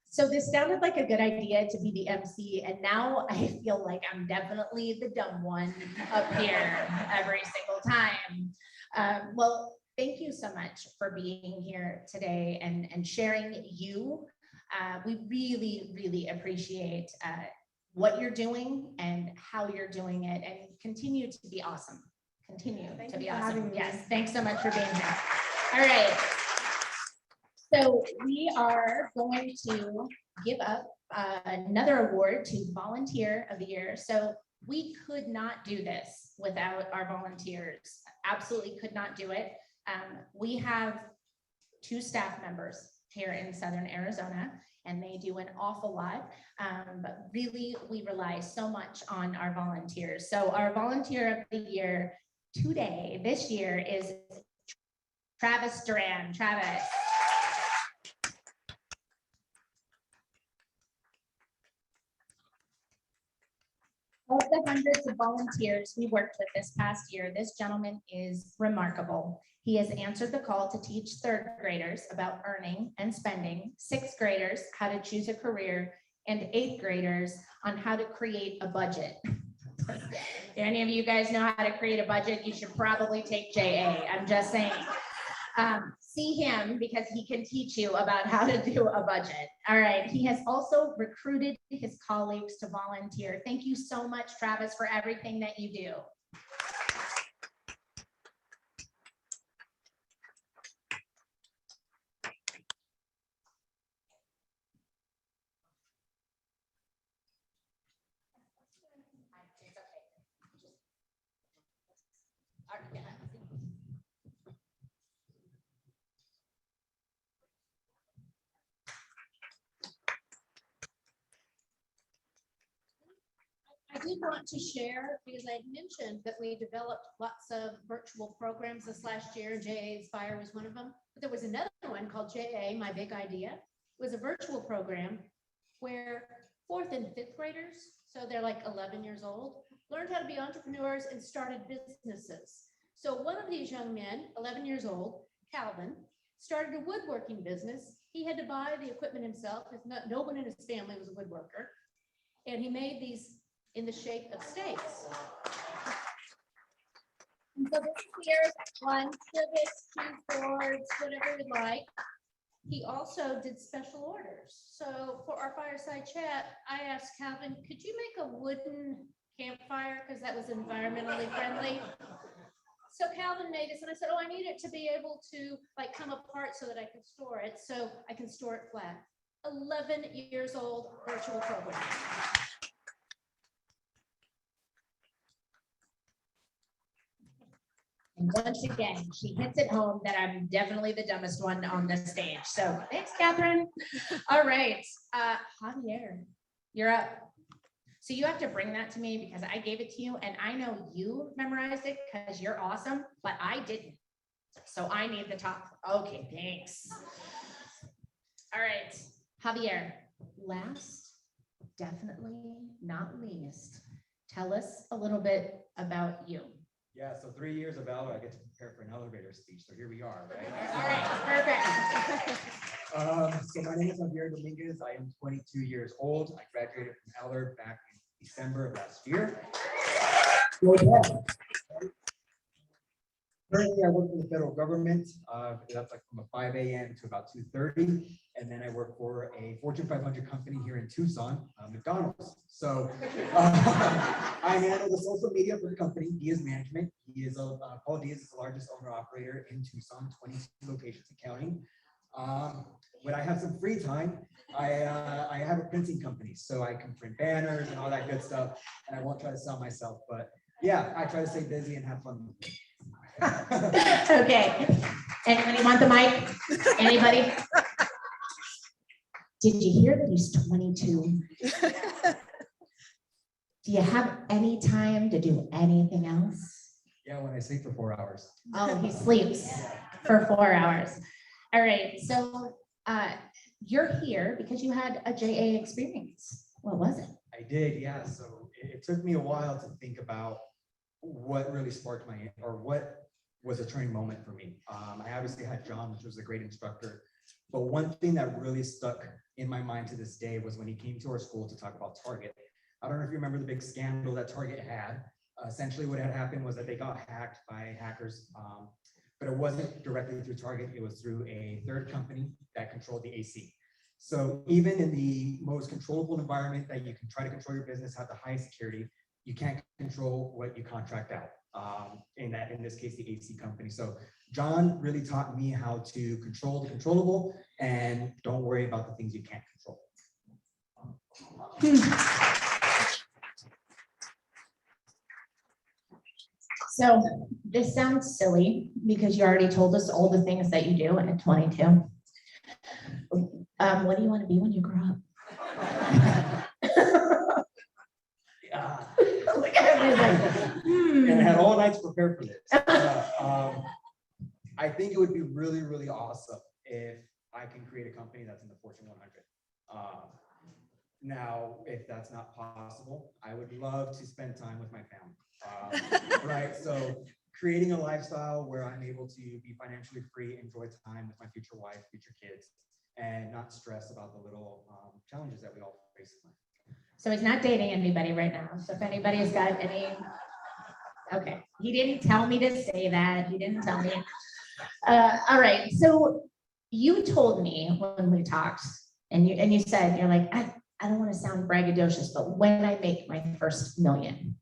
So this sounded like a good idea to be the MC, and now I feel like I'm definitely the dumb one up here every single time. Well, thank you so much for being here today and sharing you. We really, really appreciate what you're doing and how you're doing it, and continue to be awesome. Continue Thank to you be for awesome. having me. Yes, thanks so much for being here. All right. So we are going to give up another award to Volunteer of the Year. So we could not do this without our volunteers. Absolutely could not do it. We have 2 staff members here in Southern Arizona, and they do an awful lot. But really, we rely so much on our volunteers. So our Volunteer of the Year today, this year, is Travis Duran. Travis. Of the hundreds of volunteers we worked with this past year, this gentleman is remarkable. He has answered the call to teach 3rd graders about earning and spending, 6th graders how to choose a career, and 8th graders on how to create a budget. If any of you guys know how to create a budget, you should probably take JA. I'm just saying. See him because he can teach you about how to do a budget. All right. He has also recruited his colleagues to volunteer. Thank you so much, Travis, for everything that you do. I did want to share, because I mentioned that we developed lots of virtual programs this last year. JA Inspire was one of them, but there was another one called JA My Big Idea. It was a virtual program where 4th and 5th graders, so they're like 11 years old, learned how to be entrepreneurs and started businesses. So one of these young men, 11 years old, Calvin, started a woodworking business. He had to buy the equipment himself, because no one in his family was a woodworker. And he made these in the shape of steaks. And so this here, 1 pivots, 2 boards, whatever you like. He also did special orders. So for our fireside chat, I asked Calvin, could you make a wooden campfire? Because that was environmentally friendly. So Calvin made this, and I said, oh, I need it to be able to like come apart so that I can store it. So I can store it flat. 11 years old virtual program. And once again, she hits it home that I'm definitely the dumbest one on the stage. So thanks, Catherine. All right, Javier, you're up. So you have to bring that to me because I gave it to you, and I know you memorized it because you're awesome, but I didn't. So I need the top. Okay, thanks. All right, Javier, last definitely not least, tell us a little bit about you. Yeah, so 3 years of Valor, I get to prepare for an elevator speech, so here we are, right? All right, perfect. So my name is Javier Dominguez. I am 22 years old. I graduated from Eller back in December of last year. So, yeah. Currently, I work for the federal government. That's like from 5 a.m. to about 2:30. And then I work for a Fortune 500 company here in Tucson, McDonald's. So I handle the social media for the company. Diaz Management. Paul Diaz is the largest owner operator in Tucson, 22 locations and counting. When I have some free time, I have a printing company, so I can print banners and all that good stuff. And I won't try to sell myself, but yeah, I try to stay busy and have fun. Okay, anybody want the mic? Anybody? Did you hear that he's 22? Do you have any time to do anything else? Yeah, when I sleep for 4 hours. Oh, he sleeps for 4 hours. All right, so you're here because you had a JA experience. What was it? I did, yeah. So it took me a while to think about what really sparked or what was a turning moment for me. I obviously had John, which was a great instructor, but one thing that really stuck in my mind to this day was when he came to our school to talk about Target. I don't know if you remember the big scandal that Target had. Essentially what had happened was that they got hacked by hackers, but it wasn't directly through Target, it was through a third company that controlled the AC. So even in the most controllable environment that you can try to control your business, have the highest security, you can't control what you contract out. In this case, the AC company. So John really taught me how to control the controllable and don't worry about the things you can't control. So this sounds silly because you already told us all the things that you do at 22. What do you want to be when you grow up? Look at him, he's like, And I had all night to prepare for this. I think it would be really, really awesome if I can create a company that's in the Fortune 100. Now, if that's not possible, I would love to spend time with my family. Right, so creating a lifestyle where I'm able to be financially free, enjoy time with my future wife, future kids, and not stress about the little challenges that we all face in life. so he's not dating anybody right now. So if anybody's got any, okay, he didn't tell me to say that. He didn't tell me. All right, so you told me when we talked, and you said, you're like, I don't want to sound braggadocious, but when I make my first million,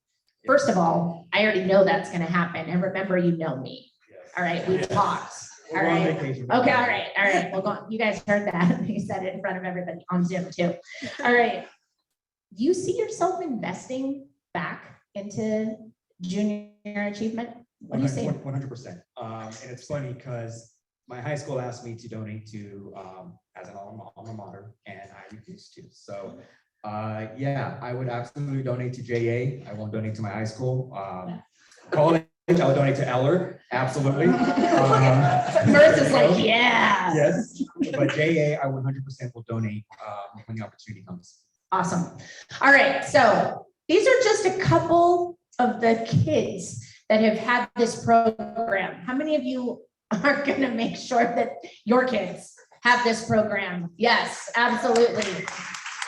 first of all, I already know that's going to happen. And remember, you know me. Yes. All right, we've talked. We'll All go on right. vacation. Okay, all right. Well, go on. You guys heard that. He said it in front of everybody on Zoom too. All right. Do you see yourself investing back into junior achievement? What do you say? 100%. And it's funny because my high school asked me to donate to as an alma mater, and I refused to. So yeah, I would absolutely donate to JA. I won't donate to my high school. College, I'll donate to Eller. Absolutely. Merce is like, yeah. Yes, but JA, I 100% will donate when the opportunity comes. Awesome. All right. So these are just a couple of the kids that have had this program. How many of you are going to make sure that your kids have this program? Yes, absolutely.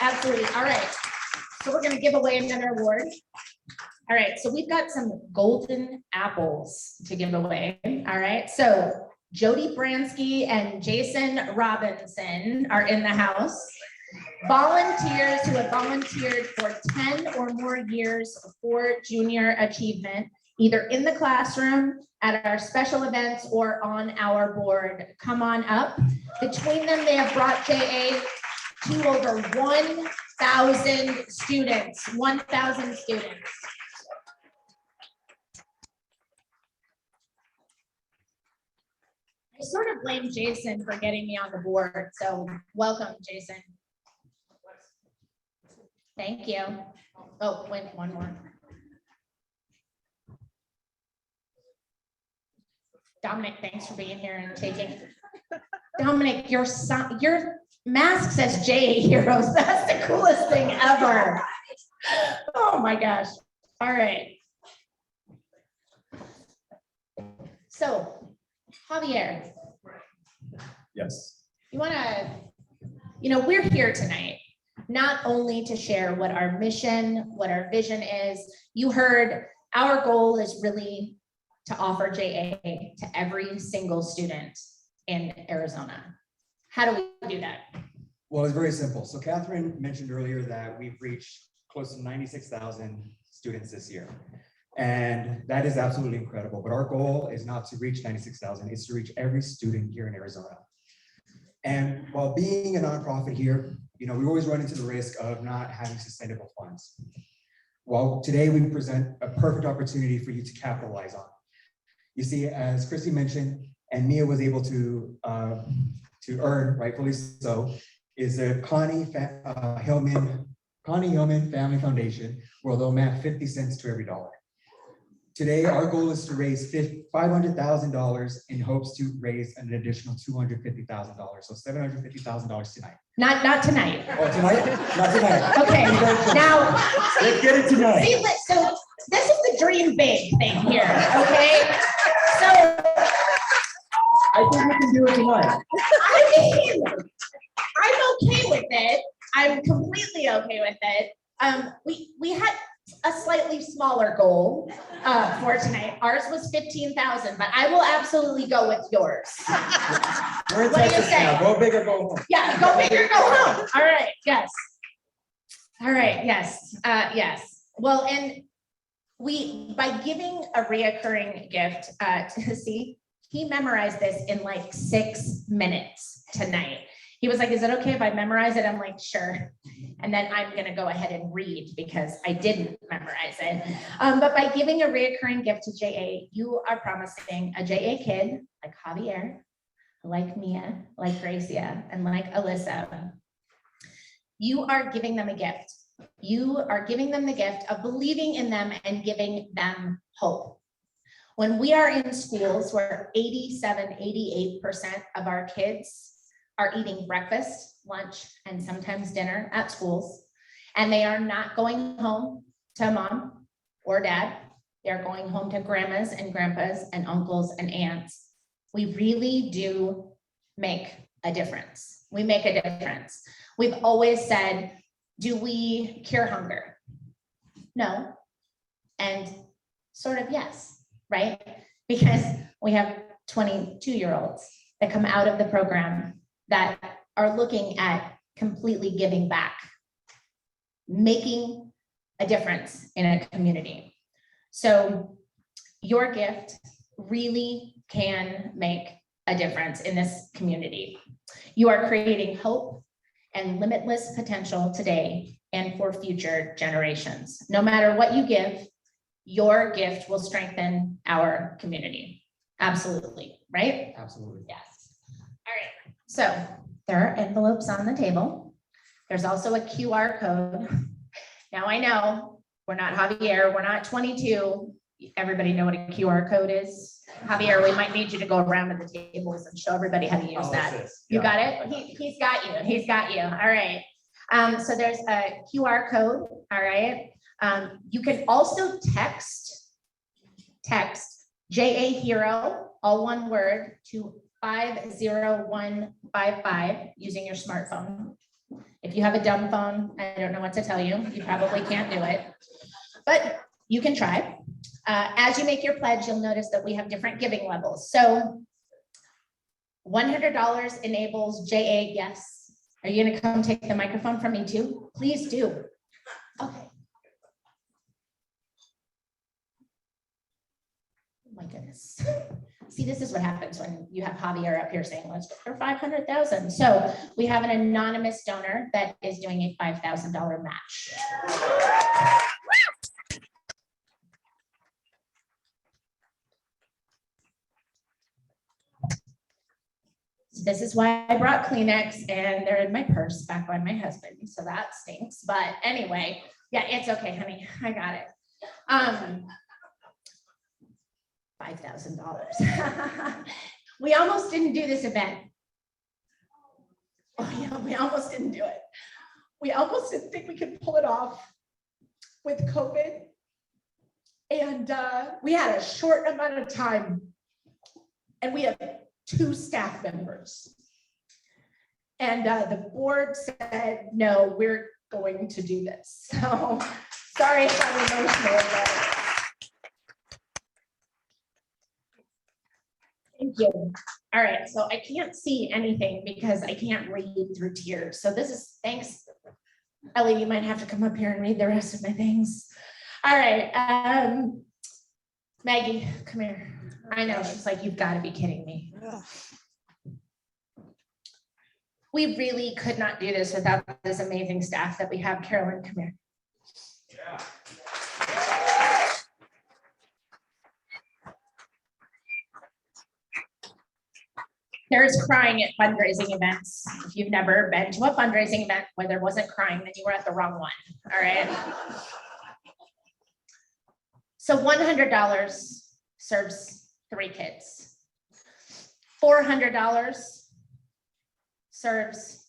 Absolutely. All right. So we're going to give away another award. All right. So we've got some golden apples to give away. All right. So Jody Bransky and Jason Robinson are in the house. Volunteers who have volunteered for 10 or more years for junior achievement, either in the classroom, at our special events, or on our board. Come on up. Between them, they have brought JA to over 1,000 students. 1,000 students. I sort of blame Jason for getting me on the board, so welcome, Jason. Thank you. Oh, wait, one more. Dominic, thanks for being here and taking. Dominic, your son, mask says JA Heroes. That's the coolest thing ever. Oh my gosh. All right. So, Javier, Yes. you want to, we're here tonight, not only to share what our mission, what our vision is. You heard our goal is really to offer JA to every single student in Arizona. How do we do that? Well, it's very simple. So Catherine mentioned earlier that we've reached close to 96,000 students this year. And that is absolutely incredible. But our goal is not to reach 96,000, it's to reach every student here in Arizona. And while being a nonprofit here, we always run into the risk of not having sustainable funds. Well, today we present a perfect opportunity for you to capitalize on. You see, as Christy mentioned, and Mia was able to earn, rightfully so, is the Connie Hillman Family Foundation, where they'll match 50 cents to every dollar. Today, our goal is to raise $500,000 in hopes to raise an additional $250,000, so $750,000 tonight. Not tonight. Oh, tonight? Not tonight. Okay, now, Let's get it tonight. see, so this is the dream big thing here, okay? So, I think we can do it tonight. I mean, I'm okay with it. I'm completely okay with it. We had a slightly smaller goal for tonight. Ours was 15,000, but I will absolutely go with yours. We're in What do you Texas say? now. Go big or go home. Yeah, go big or go home. All right, yes. All right, yes, yes. Well, and by giving a reoccurring gift, he memorized this in like 6 minutes tonight. He was like, is it okay if I memorize it? I'm like, sure. And then I'm going to go ahead and read because I didn't memorize it. But by giving a reoccurring gift to JA, you are promising a JA kid like Javier, like Mia, like Gracia, and like Alyssa. You are giving them a gift. You are giving them the gift of believing in them and giving them hope. When we are in schools where 88% of our kids are eating breakfast, lunch, and sometimes dinner at schools, and they are not going home to mom or dad, they're going home to grandmas and grandpas and uncles and aunts. We really do make a difference. We make a difference. We've always said, do we cure hunger? No, and sort of yes, right? Because we have 22-year-olds that come out of the program that are looking at completely giving back, making a difference in a community. So your gift really can make a difference in this community. You are creating hope and limitless potential today and for future generations. No matter what you give, your gift will strengthen our community. Absolutely, right? Absolutely. Yes. All right. So there are envelopes on the table. There's also a QR code. Now I know we're not Javier, we're not 22. Everybody know what a QR code is? Javier, we might need you to go around to the tables and show everybody how to use that. You got it? He's got you. He's got you. All right. So there's a QR code. All right. You can also text JA Hero, all one word, to 50155 using your smartphone. If you have a dumb phone, I don't know what to tell you. You probably can't do it, but you can try. As you make your pledge, you'll notice that we have different giving levels. So $100 enables JA, yes. Are you gonna come take the microphone from me too? Please do. Okay. Oh my goodness. See, this is what happens when you have Javier up here saying, let's go for 500,000. So we have an anonymous donor that is doing a $5,000 match. This is why I brought Kleenex, and they're in my purse back by my husband, so that stinks. But anyway, yeah, it's okay, honey, I got it. $5,000. We almost didn't do this event. Oh yeah, we almost didn't do it. We almost didn't think we could pull it off with COVID. And we had a short amount of time. And we have 2 staff members. And the board said, no, we're going to do this. So sorry if I'm emotional, but thank you. All right, so I can't see anything because I can't read through tears. So this is, thanks. Ellie, you might have to come up here and read the rest of my things. All right, Maggie, come here. I know, she's like, you've got to be kidding me. We really could not do this without this amazing staff that we have. Carolyn, come here. Yeah. There's crying at fundraising events. If you've never been to a fundraising event where there wasn't crying, then you were at the wrong one, all right? So $100 serves 3 kids. $400 serves,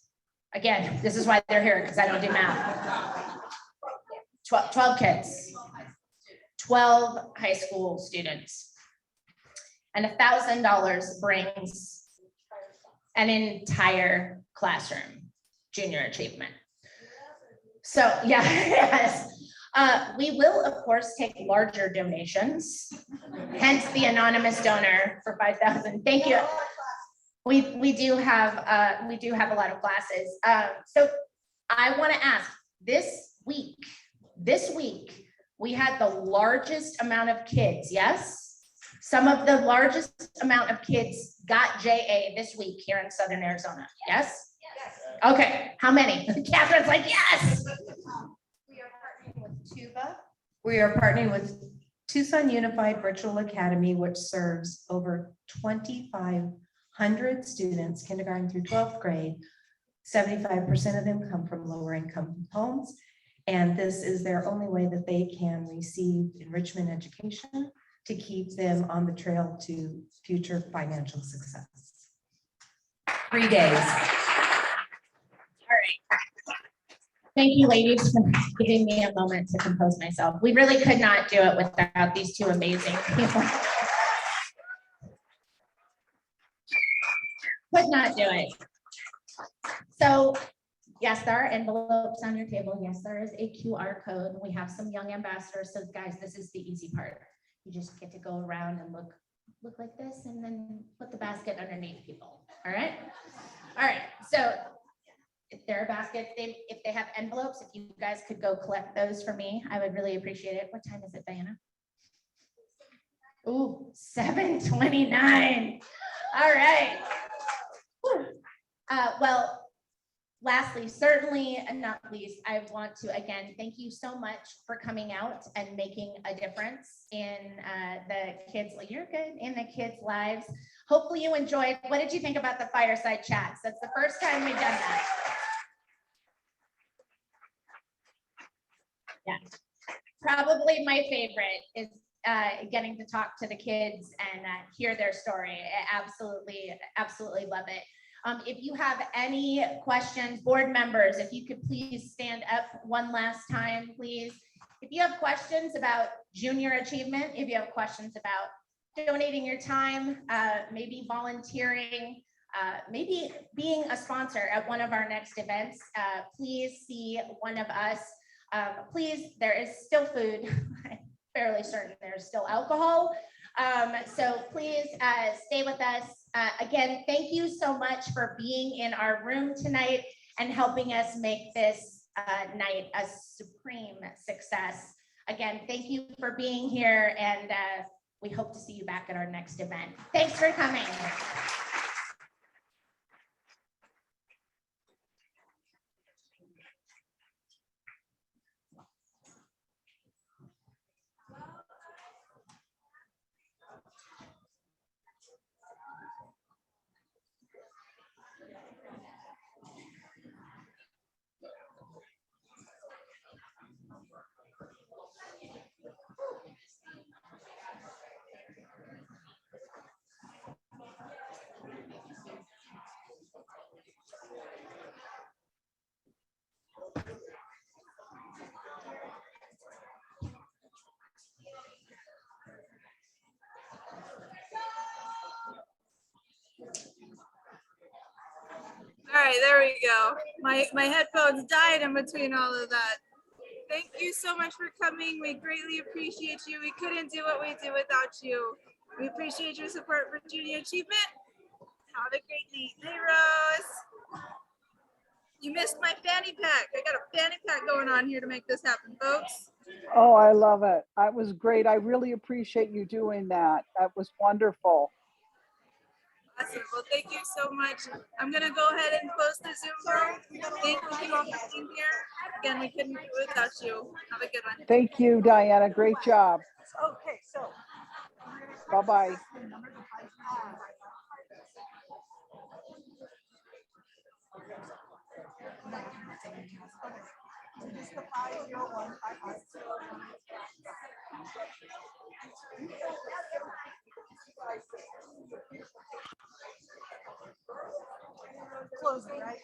again, this is why they're here, because I don't do math. 12 kids, 12 high school students. And $1,000 brings an entire classroom, junior achievement. So yeah, yes. We will, of course, take larger donations, hence the anonymous donor for 5,000. Thank you. We do have a lot of classes. So I want to ask, this week, we had the largest amount of kids, yes? Some of the largest amount of kids got JA this week here in Southern Arizona, yes? Yes. Okay, how many? Catherine's like, yes. We are partnering with Tuba. We are partnering with Tucson Unified Virtual Academy, which serves over 2,500 students, kindergarten through 12th grade. 75% of them come from lower income homes. And this is their only way that they can receive enrichment education to keep them on the trail to future financial success. 3 days. All right. Thank you, ladies, for giving me a moment to compose myself. We really could not do it without these 2 amazing people. Could not do it. So yes, there are envelopes on your table. Yes, there is a QR code. We have some young ambassadors. So guys, this is the easy part. You just get to go around and look like this and then put the basket underneath people. All right. All right. So if there are baskets, if they have envelopes, if you guys could go collect those for me, I would really appreciate it. What time is it, Diana? Ooh, 7:29. All right. Well, lastly, certainly and not least, I want to again thank you so much for coming out and making a difference in the kids. You're good in the kids' lives. Hopefully you enjoyed. What did you think about the fireside chats? That's the first time we've done that. Yeah, probably my favorite is getting to talk to the kids and hear their story. I absolutely love it. If you have any questions, board members, if you could please stand up one last time, please. If you have questions about junior achievement, if you have questions about donating your time, maybe volunteering, maybe being a sponsor at one of our next events, please see one of us. Please, there is still food. I'm fairly certain there's still alcohol. So please stay with us. Again, thank you so much for being in our room tonight and helping us make this night a supreme success. Again, thank you for being here, and we hope to see you back at our next event. Thanks for coming. right, there we go. My headphones died in between all of that. Thank you so much for coming. We greatly appreciate you. We couldn't do what we do without you. We appreciate your support for Junior Achievement. Have a great night. Hey, Rose. You missed my fanny pack. I got a fanny pack going on here to make this happen, folks. Oh, I love it. That was great. I really appreciate you doing that. That was wonderful. Awesome. Well, thank you so much. I'm going to go ahead and close the Zoom room. Thank you all for being here. Again, we couldn't do it without you. Have a good one. Thank you, Diana. Great job. Okay, so. Bye-bye. Closing, right?